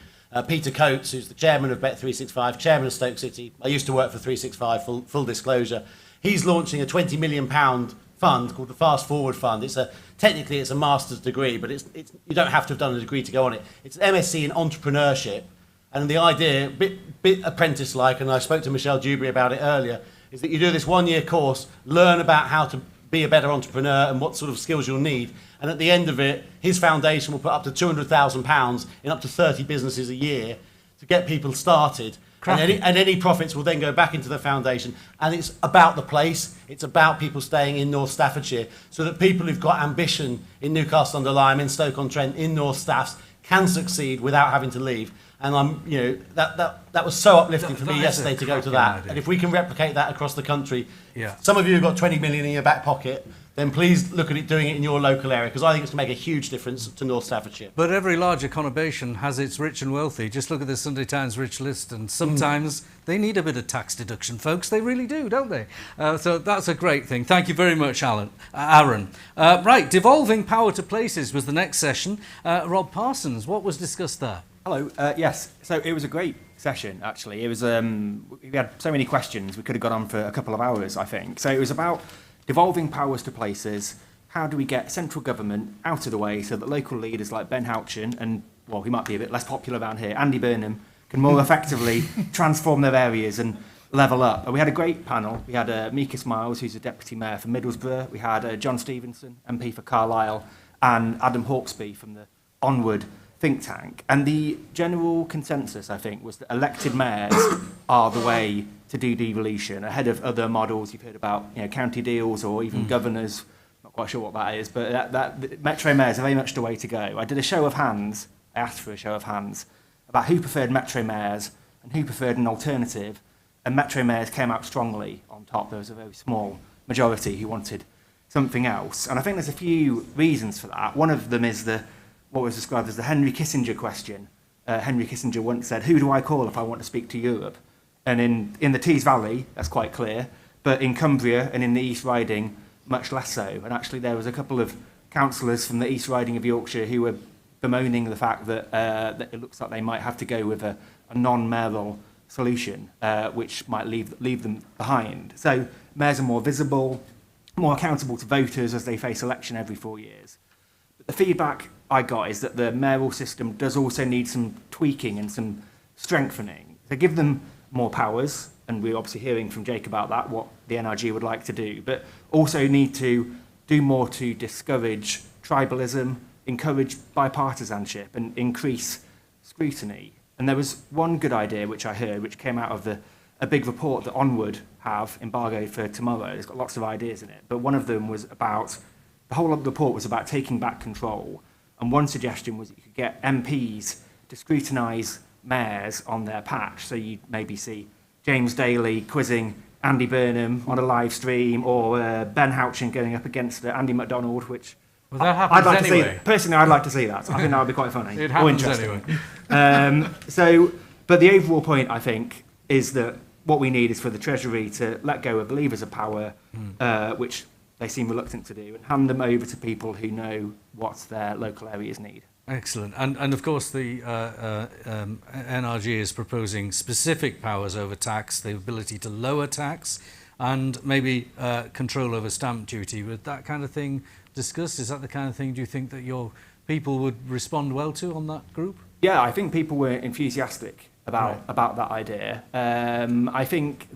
Peter Coates, who's the chairman of Bet365, chairman of Stoke City, I used to work for 365, full disclosure. He's launching a £20 million fund called the Fast Forward Fund. Technically it's a master's degree, but you don't have to have done a degree to go on it. It's an MSc in entrepreneurship. And the idea, bit apprentice-like, and I spoke to Michelle Dewberry about it earlier, is that you do this one-year course, learn about how to be a better entrepreneur and what sort of skills you'll need. And at the end of it, his foundation will put up to £200,000 in up to 30 businesses a year to get people started. And any profits will then go back into the foundation. And it's about the place. It's about people staying in North Staffordshire, so that people who've got ambition in Newcastle-under-Lyme, in Stoke-on-Trent, in North Staffs can succeed without having to leave. And that was so uplifting for me yesterday to go to that. Idea. And if we can replicate that across the country, Yeah. some of you have got 20 million in your back pocket, then please look at doing it in your local area, because I think it's going to make a huge difference to North Staffordshire. But every larger conurbation has its rich and wealthy. Just look at the Sunday Times rich list, and sometimes they need a bit of tax deduction, folks. They really do, don't they? So that's a great thing. Thank you very much, Aaron. Right, devolving power to places was the next session. Rob Parsons, what was discussed there? Hello. Yes. So it was a great session, actually. It was. We had so many questions. We could have gone on for a couple of hours, I think. So it was about devolving powers to places. How do we get central government out of the way so that local leaders like Ben Houchin and, well, he might be a bit less popular around here, Andy Burnham, can more effectively transform their areas and level up. We had a great panel. We had Meekis Miles, who's a deputy mayor for Middlesbrough. We had John Stevenson, MP for Carlisle, and Adam Hawkesby from the Onward think tank. And the general consensus, I think, was that elected mayors are the way to do devolution, ahead of other models you've heard about, county deals or even governors. Not quite sure what that is, but metro mayors are very much the way to go. I did a show of hands. I asked for a show of hands about who preferred metro mayors and who preferred an alternative, and metro mayors came out strongly on top. There was a very small majority who wanted something else, and I think there's a few reasons for that. One of them is what was described as the Henry Kissinger question. Henry Kissinger once said, "Who do I call if I want to speak to Europe?" And in the Tees Valley, that's quite clear, but in Cumbria and in the East Riding, much less so. And actually there was a couple of councillors from the East Riding of Yorkshire who were bemoaning the fact that it looks like they might have to go with a non-mayoral solution, which might leave them behind. So mayors are more visible, more accountable to voters as they face election every 4 years. But the feedback I got is that the mayoral system does also need some tweaking and some strengthening. So give them more powers, and we're obviously hearing from Jake about that, what the NRG would like to do, but also need to do more to discourage tribalism, encourage bipartisanship, and increase scrutiny. And there was one good idea which I heard, which came out of a big report that Onward have embargoed for tomorrow. It's got lots of ideas in it, but one of them was about, the whole of the report was about taking back control. And one suggestion was that you could get MPs to scrutinise mayors on their patch. So you'd maybe see James Daly quizzing Andy Burnham on a live stream, or Ben Houchin going up against Andy MacDonald, which Well, that happens I'd like anyway. to see. Personally, I'd like to see that. I think that would be quite funny. It or happens interesting. anyway. But the overall point, I think, is that what we need is for the Treasury to let go of levers of power, which they seem reluctant to do, and hand them over to people who know what their local areas need. Excellent. And of course, the NRG is proposing specific powers over tax, the ability to lower tax, and maybe control over stamp duty. Would that kind of thing discussed? Is that the kind of thing, do you think, that your people would respond well to on that group? Yeah, I think people were enthusiastic about that idea. I think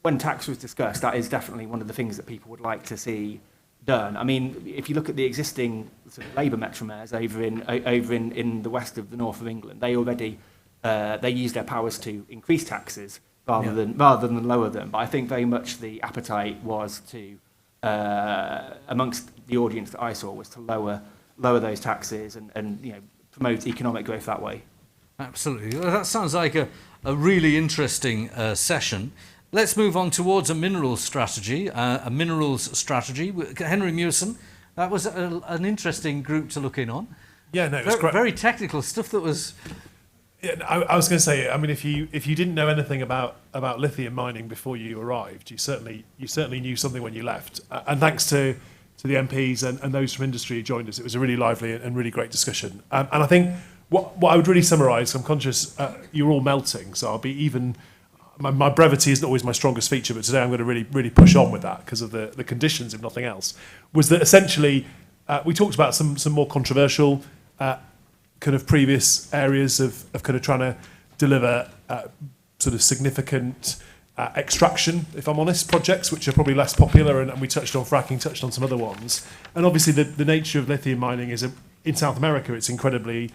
when tax was discussed, that is definitely one of the things that people would like to see done. I mean, if you look at the existing sort of Labour metro mayors over in the west of the north of England, they already they use their powers to increase taxes rather than lower them. But I think very much the appetite was to amongst the audience that I saw was to lower those taxes and promote economic growth that way. Absolutely. Well, that sounds like a really interesting session. Let's move on towards a minerals strategy. Henry Mewson, that was an interesting group to look in on. Yeah, no, it was great. Very technical stuff that was... Yeah, I was going to say, I mean, if you didn't know anything about lithium mining before you arrived, you certainly knew something when you left. And thanks to the MPs and those from industry who joined us, it was a really lively and really great discussion. And I think what I would really summarise, I'm conscious you're all melting, so I'll be even... My brevity isn't always my strongest feature, but today I'm going to really push on with that because of the conditions, if nothing else. Was that essentially we talked about some more controversial kind of previous areas of kind of trying to deliver sort of significant extraction, if I'm honest, projects which are probably less popular, and we touched on fracking, touched on some other ones. And obviously the nature of lithium mining is in South America, it's incredibly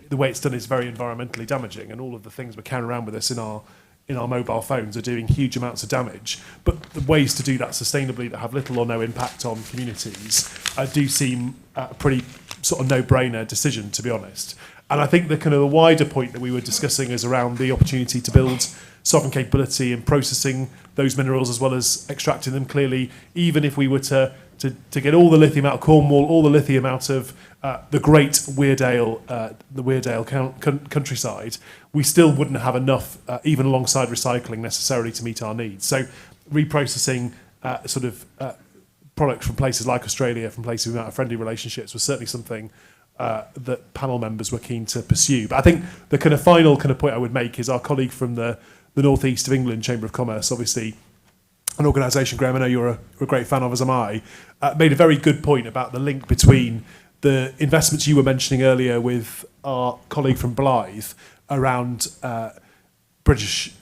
the way it's done is very environmentally damaging, and all of the things we're carrying around with us in our mobile phones are doing huge amounts of damage. But the ways to do that sustainably that have little or no impact on communities do seem a pretty sort of no-brainer decision, to be honest. And I think the kind of the wider point that we were discussing is around the opportunity to build sovereign capability in processing those minerals as well as extracting them. Clearly, even if we were to get all the lithium out of Cornwall, all the lithium out of the great Weardale, countryside, we still wouldn't have enough, even alongside recycling, necessarily to meet our needs. So reprocessing products from places like Australia, from places we might have friendly relationships, was certainly something that panel members were keen to pursue. But I think the kind of final kind of point I would make is our colleague from the North East of England Chamber of Commerce, obviously an organisation, Graham, I know you're a great fan of, as am I, made a very good point about the link between the investments you were mentioning earlier with our colleague from Blythe around British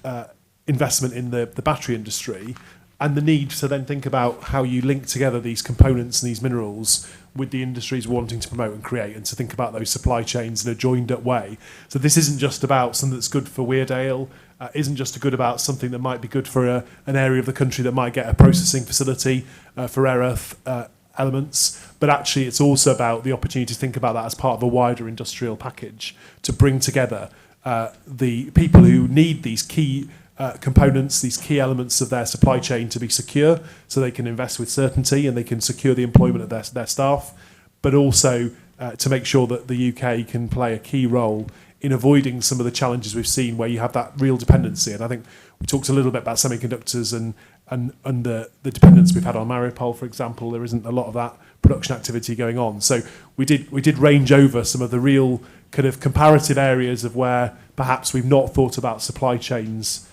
investment in the battery industry, and the need to then think about how you link together these components and these minerals with the industries wanting to promote and create, and to think about those supply chains in a joined up way. So this isn't just about something that's good for Weardale, isn't just good about something that might be good for an area of the country that might get a processing facility for rare earth elements, but actually it's also about the opportunity to think about that as part of a wider industrial package to bring together the people who need these key components, these key elements of their supply chain to be secure, so they can invest with certainty and they can secure the employment of their staff, but also to make sure that the UK can play a key role in avoiding some of the challenges we've seen where you have that real dependency. And I think we talked a little bit about semiconductors and the dependence we've had on Mariupol, for example. There isn't a lot of that production activity going on. So we did range over some of the real kind of comparative areas of where perhaps we've not thought about supply chains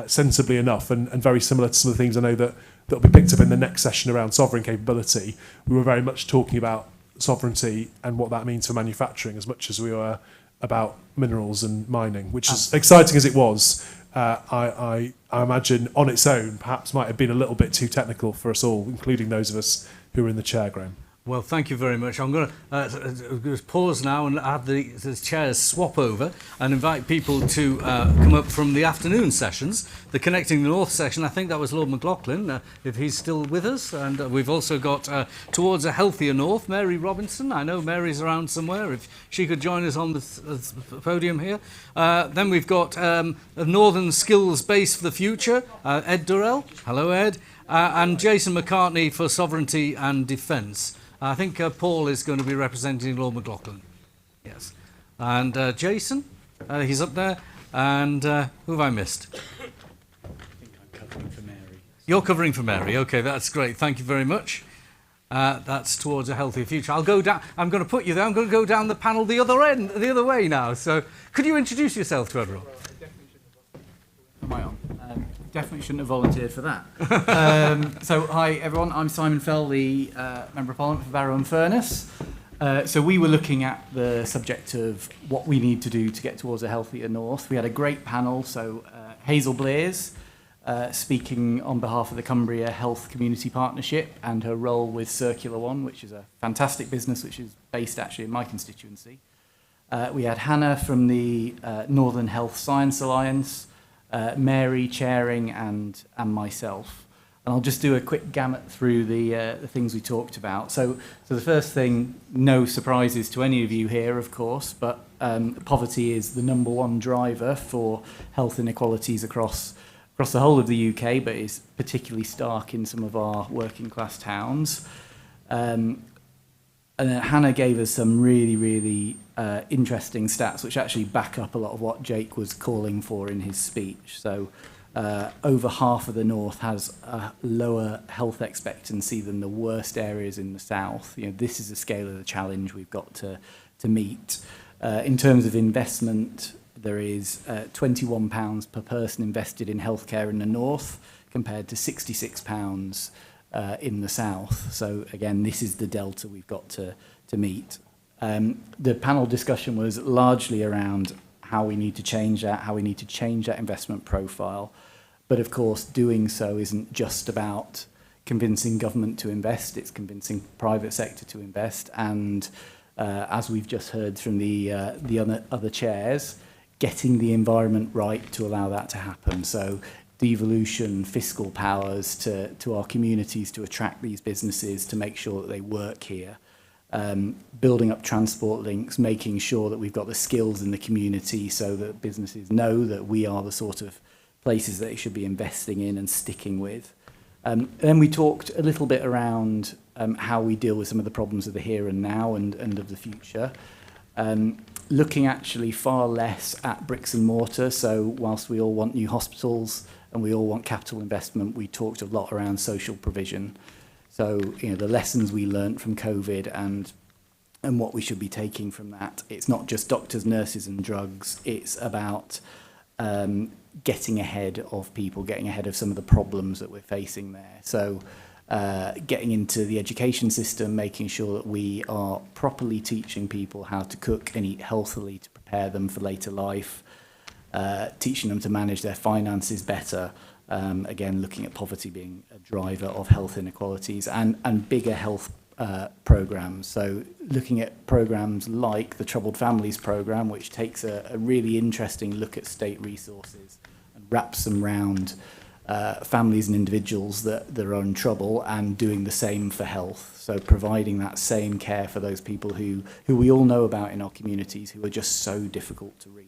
sensibly enough, and very similar to some of the things I know that will be picked up in the next session around sovereign capability. We were very much talking about sovereignty and what that means for manufacturing as much as we were about minerals and mining, which is exciting as it was. I imagine on its own perhaps might have been a little bit too technical for us all, including those of us who were in the chair, Graham. Well, thank you very much. I'm going to pause now and have the chairs swap over and invite people to come up from the afternoon sessions. The Connecting the North session, I think that was Lord McLaughlin, if he's still with us. And we've also got Towards a Healthier North, Mary Robinson. I know Mary's around somewhere, if she could join us on the podium here. Then we've got a Northern Skills Base for the Future, Ed Durrell. Hello, Ed. And Jason Mccartney for Sovereignty and Defence. I think Paul is going to be representing Lord McLaughlin. Yes. And Jason, he's up there. And who have I missed? I think I'm covering for Mary. You're covering for Mary. OK, that's great. Thank you very much. That's Towards a Healthier Future. I'll go down. I'm going to put you there. I'm going to go down the panel the other way now. So could you introduce yourself to everyone? Am I on? Definitely shouldn't have volunteered for that. So, hi everyone, I'm Simon Fell, the Member of Parliament for Barrow and Furness. So we were looking at the subject of what we need to do to get towards a healthier north. We had a great panel, so Hazel Blair's speaking on behalf of the Cumbria Health Community Partnership and her role with Circular One, which is a fantastic business which is based actually in my constituency. We had Hannah from the Northern Health Science Alliance, Mary chairing, and myself. And I'll just do a quick gamut through the things we talked about. So the first thing, no surprises to any of you here, of course, but poverty is the #1 driver for health inequalities across the whole of the UK, but is particularly stark in some of our working class towns. And Hannah gave us some really interesting stats which actually back up a lot of what Jake was calling for in his speech. So over half of the north has a lower health expectancy than the worst areas in the south. You know, this is the scale of the challenge we've got to meet. In terms of investment, there is £21 per person invested in healthcare in the north compared to £66 in the south. So again, this is the delta we've got to meet. The panel discussion was largely around how we need to change that investment profile. But of course, doing so isn't just about convincing government to invest, it's convincing private sector to invest, and as we've just heard from the other chairs, getting the environment right to allow that to happen. So devolution, fiscal powers to our communities to attract these businesses, to make sure that they work here. Building up transport links, making sure that we've got the skills in the community so that businesses know that we are the sort of places that they should be investing in and sticking with. Then we talked a little bit around how we deal with some of the problems of the here and now and of the future. Looking actually far less at bricks and mortar. So whilst we all want new hospitals and we all want capital investment, we talked a lot around social provision. So, the lessons we learnt from COVID and what we should be taking from that. It's not just doctors, nurses and drugs. It's about getting ahead of people, getting ahead of some of the problems that we're facing there. So getting into the education system, making sure that we are properly teaching people how to cook and eat healthily to prepare them for later life, teaching them to manage their finances better. Again, looking at poverty being a driver of health inequalities and bigger health programs. So looking at programs like the Troubled Families program, which takes a really interesting look at state resources and wraps them around families and individuals that are in trouble, and doing the same for health. So providing that same care for those people who we all know about in our communities who are just so difficult to reach.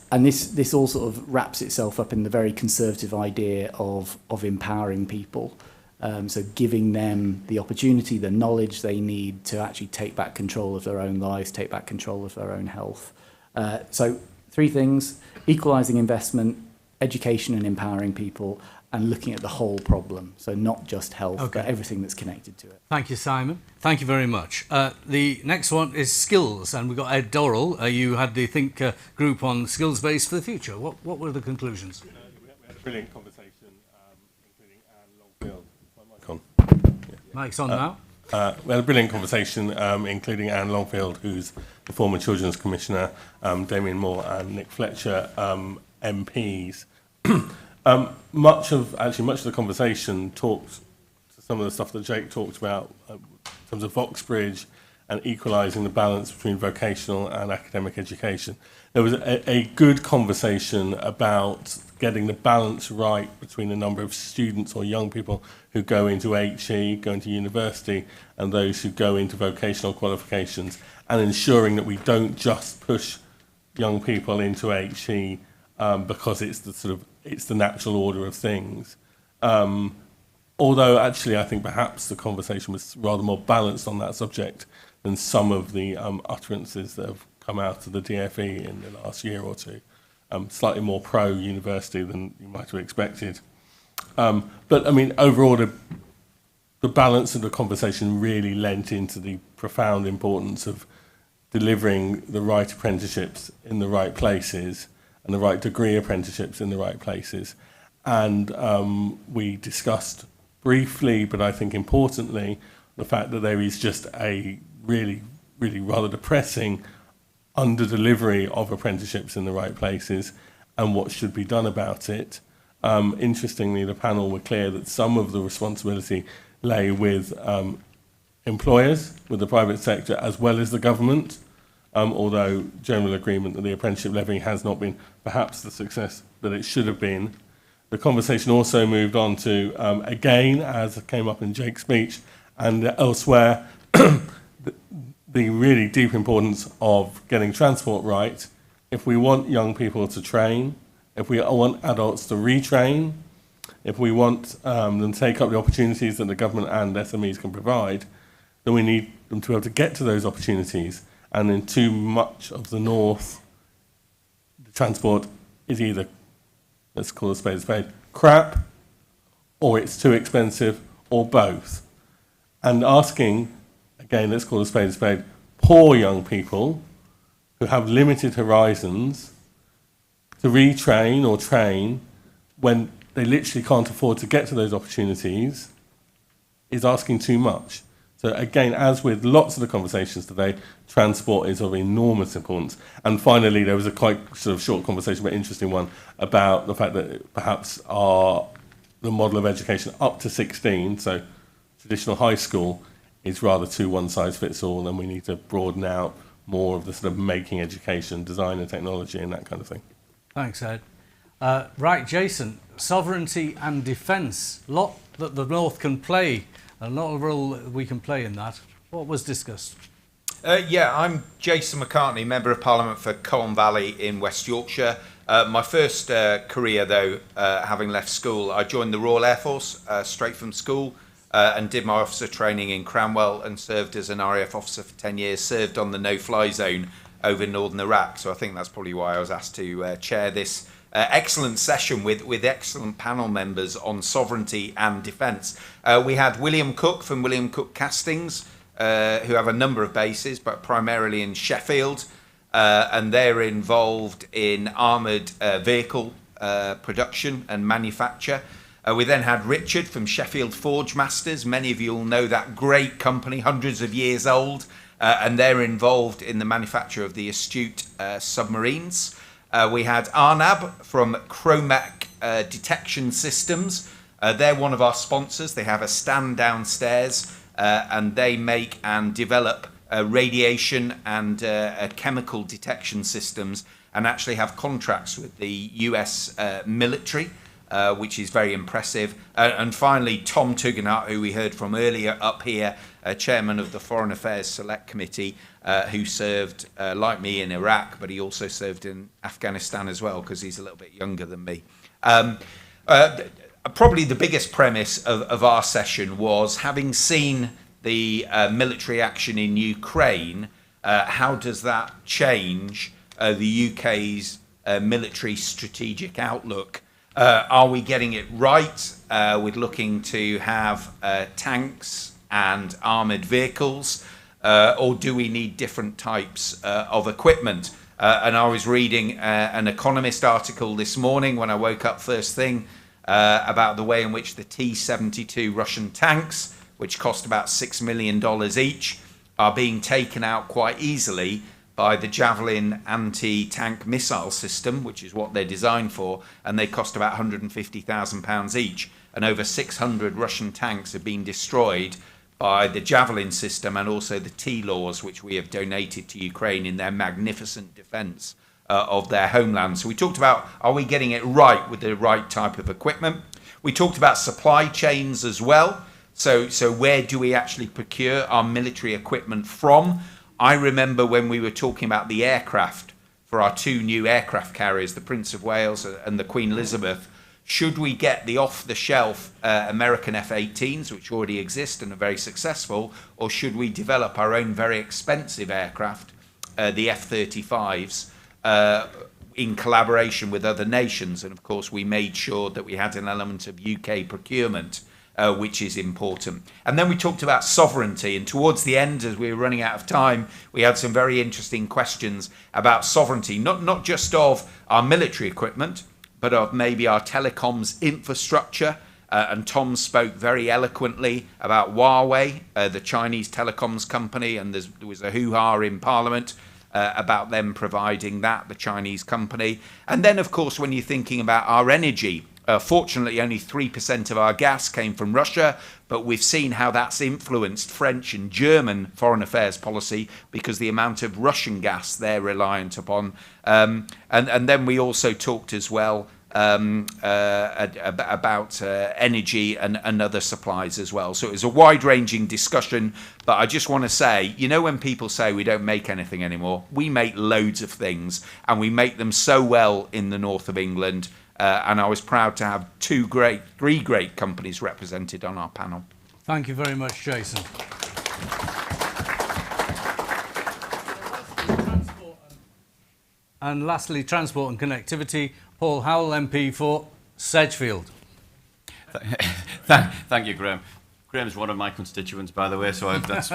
And this all sort of wraps itself up in the very conservative idea of empowering people. So giving them the opportunity, the knowledge they need to actually take back control of their own lives, take back control of their own health. So 3 things: equalising investment, education and empowering people, and looking at the whole problem. So not just health, but everything that's connected to it. Thank you, Simon. Thank you very much. The next one is skills, and we've got Ed Dorrell. You had the Think group on skills base for the future. What were the conclusions? We had a brilliant conversation, including Anne Longfield. Is my mic on? Yeah. Mic's on now. We had a brilliant conversation, including Anne Longfield, who's the former Children's Commissioner, Damien Moore and Nick Fletcher, MPs. Much of the conversation talked to some of the stuff that Jake talked about in terms of Oxbridge and equalising the balance between vocational and academic education. There was a good conversation about getting the balance right between the number of students or young people who go into HE, go into university, and those who go into vocational qualifications, and ensuring that we don't just push young people into HE because it's the natural order of things. Although actually I think perhaps the conversation was rather more balanced on that subject than some of the utterances that have come out of the DFE in the last year or two. Slightly more pro-university than you might have expected. But I mean, overall, the balance of the conversation really lent into the profound importance of delivering the right apprenticeships in the right places and the right degree apprenticeships in the right places. And we discussed briefly, but I think importantly, the fact that there is just a really, really rather depressing under-delivery of apprenticeships in the right places and what should be done about it. Interestingly, the panel were clear that some of the responsibility lay with employers, with the private sector, as well as the government, although general agreement that the apprenticeship levy has not been perhaps the success that it should have been. The conversation also moved on to, again, as came up in Jake's speech and elsewhere, the really deep importance of getting transport right. If we want young people to train, if we want adults to retrain, if we want them to take up the opportunities that the government and SMEs can provide, then we need them to be able to get to those opportunities. And in too much of the north, the transport is either, let's call it a spade, crap, or it's too expensive, or both. And asking, again, let's call it a spade, poor young people who have limited horizons to retrain or train when they literally can't afford to get to those opportunities is asking too much. So again, as with lots of the conversations today, transport is of enormous importance. And finally, there was a quite sort of short conversation, but interesting one, about the fact that perhaps the model of education up to 16, so traditional high school, is rather too one-size-fits-all, and we need to broaden out more of the sort of making education, design and technology and that kind of thing. Thanks, Ed. Right, Jason, sovereignty and defence. Lot that the North can play, a lot of role that we can play in that. What was discussed? I'm Jason Mccartney, Member of Parliament for Colne Valley in West Yorkshire. My first career, though, having left school, I joined the Royal Air Force straight from school and did my officer training in Cranwell and served as an RAF officer for 10 years, served on the no-fly zone over in northern Iraq. So I think that's probably why I was asked to chair this excellent session with excellent panel members on sovereignty and defence. We had William Cook from William Cook Castings, who have a number of bases, but primarily in Sheffield, and they're involved in armoured vehicle production and manufacture. We then had Richard from Sheffield Forge Masters. Many of you will know that great company, hundreds of years old, and they're involved in the manufacture of the Astute submarines. We had Arnab from Chromac Detection Systems. They're one of our sponsors. They have a stand downstairs, and they make and develop radiation and chemical detection systems, and actually have contracts with the US military, which is very impressive. And finally, Tom Tugendhat, who we heard from earlier up here, chairman of the Foreign Affairs Select Committee, who served, like me, in Iraq, but he also served in Afghanistan as well, because he's a little bit younger than me. Probably the biggest premise of our session was, having seen the military action in Ukraine, how does that change the UK's military strategic outlook? Are we getting it right with looking to have tanks and armoured vehicles, or do we need different types of equipment? And I was reading an Economist article this morning when I woke up first thing about the way in which the T-72 Russian tanks, which cost about $6 million each, are being taken out quite easily by the Javelin anti-tank missile system, which is what they're designed for, and they cost about £150,000 each. And over 600 Russian tanks have been destroyed by the Javelin system and also the T-laws, which we have donated to Ukraine in their magnificent defence of their homeland. So we talked about, are we getting it right with the right type of equipment? We talked about supply chains as well. So where do we actually procure our military equipment from? I remember when we were talking about the aircraft for our two new aircraft carriers, the Prince of Wales and the Queen Elizabeth. Should we get the off-the-shelf American F-18s, which already exist and are very successful, or should we develop our own very expensive aircraft, the F-35s, in collaboration with other nations? And of course, we made sure that we had an element of UK procurement, which is important. And then we talked about sovereignty, and towards the end, as we were running out of time, we had some very interesting questions about sovereignty, not just of our military equipment, but of maybe our telecoms infrastructure. And Tom spoke very eloquently about Huawei, the Chinese telecoms company, and there was a hoo-ha in Parliament about them providing that, the Chinese company. And then, of course, when you're thinking about our energy, fortunately, only 3% of our gas came from Russia, but we've seen how that's influenced French and German foreign affairs policy because the amount of Russian gas they're reliant upon. And then we also talked as well about energy and other supplies as well. So it was a wide-ranging discussion, but I just want to say, you know, when people say we don't make anything anymore, we make loads of things, and we make them so well in the north of England. And I was proud to have three great companies represented on our panel. Thank you very much, Jason. And lastly, transport and connectivity. Paul Howell, MP for Sedgefield. Thank you, Graham. Graham's one of my constituents, by the way, so that's...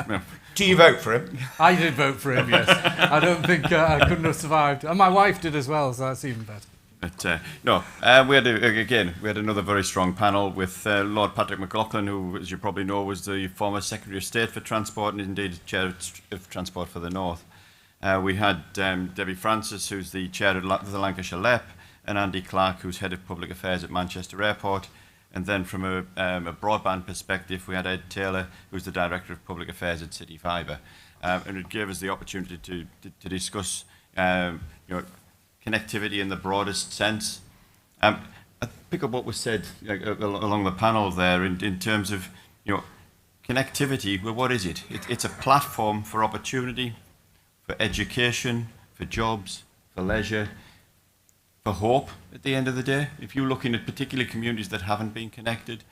Do you vote for him? I did vote for him, yes. I don't think I couldn't have survived. And my wife did as well, so that's even better. But we had another very strong panel with Lord Patrick McLaughlin, who, as you probably know, was the former Secretary of State for Transport and indeed Chair of Transport for the North. We had Debbie Francis, who's the Chair of the Lancashire LEP, and Andy Clark, who's Head of Public Affairs at Manchester Airport. And then from a broadband perspective, we had Ed Taylor, who's the Director of Public Affairs at City Fibre. And it gave us the opportunity to discuss connectivity in the broadest sense. I pick up what was said along the panel there in terms of connectivity. Well, what is it? It's a platform for opportunity, for education, for jobs, for leisure, for hope at the end of the day. If you're looking at particular communities that haven't been connected,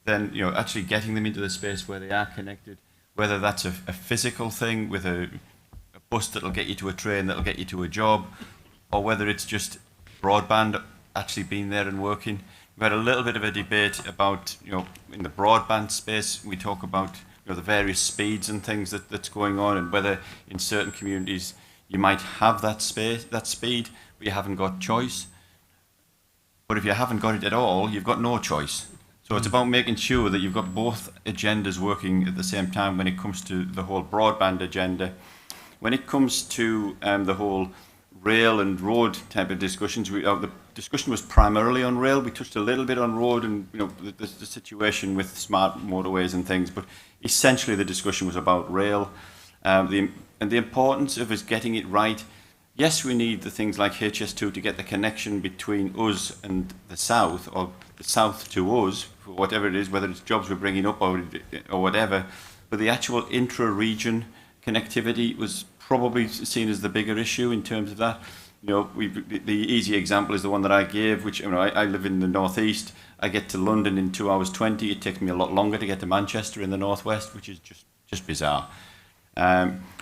then actually getting them into the space where they are connected, whether that's a physical thing with a bus that'll get you to a train that'll get you to a job, or whether it's just broadband actually being there and working. We've had a little bit of a debate about, in the broadband space, we talk about the various speeds and things that's going on, and whether in certain communities you might have that speed, but you haven't got choice. But if you haven't got it at all, you've got no choice. So it's about making sure that you've got both agendas working at the same time when it comes to the whole broadband agenda. When it comes to the whole rail and road type of discussions, the discussion was primarily on rail. We touched a little bit on road and the situation with smart motorways and things, but essentially the discussion was about rail and the importance of us getting it right. Yes, we need the things like HS2 to get the connection between us and the south, or the south to us, for whatever it is, whether it's jobs we're bringing up or whatever. But the actual intra-region connectivity was probably seen as the bigger issue in terms of that. The easy example is the one that I gave, which I live in the northeast. I get to London in 2 hours 20. It takes me a lot longer to get to Manchester in the northwest, which is just bizarre.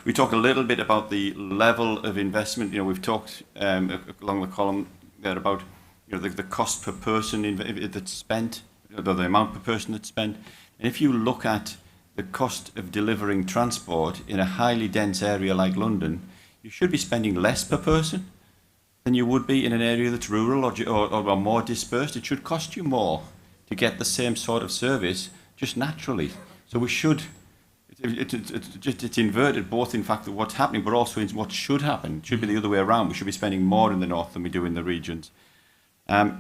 We talk a little bit about the level of investment. We've talked along the column there about the cost per person that's spent, the amount per person that's spent. And if you look at the cost of delivering transport in a highly dense area like London, you should be spending less per person than you would be in an area that's rural or more dispersed. It should cost you more to get the same sort of service just naturally. So we should. It's inverted, both in fact of what's happening, but also in what should happen. It should be the other way around. We should be spending more in the north than we do in the regions. I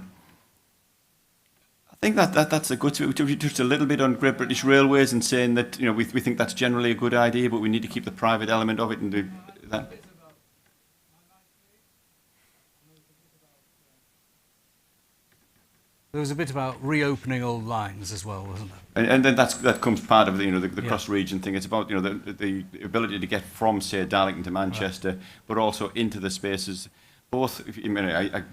think that's a good. We touched a little bit on Great British Railways and saying that we think that's generally a good idea, but we need to keep the private element of it and do that. There was a bit about reopening old lines as well, wasn't there? And then that comes part of the cross-region thing. It's about the ability to get from, say, Darlington to Manchester, right, but also into the spaces. Both, I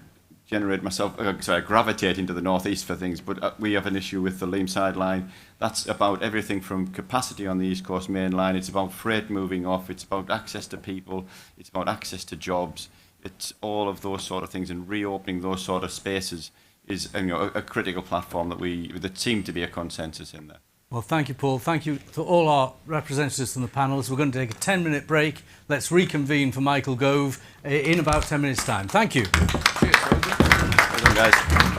generate myself, I gravitate into the northeast for things, but we have an issue with the Leamside line. That's about everything from capacity on the East Coast Main Line. It's about freight moving off. It's about access to people. It's about access to jobs. It's all of those sort of things, and reopening those sort of spaces is a critical platform that seemed to be a consensus in there. Well, thank you, Paul. Thank you to all our representatives from the panels. We're going to take a 10-minute break. Let's reconvene for Michael Gove in about 10 minutes' time. Thank you. Cheers, guys.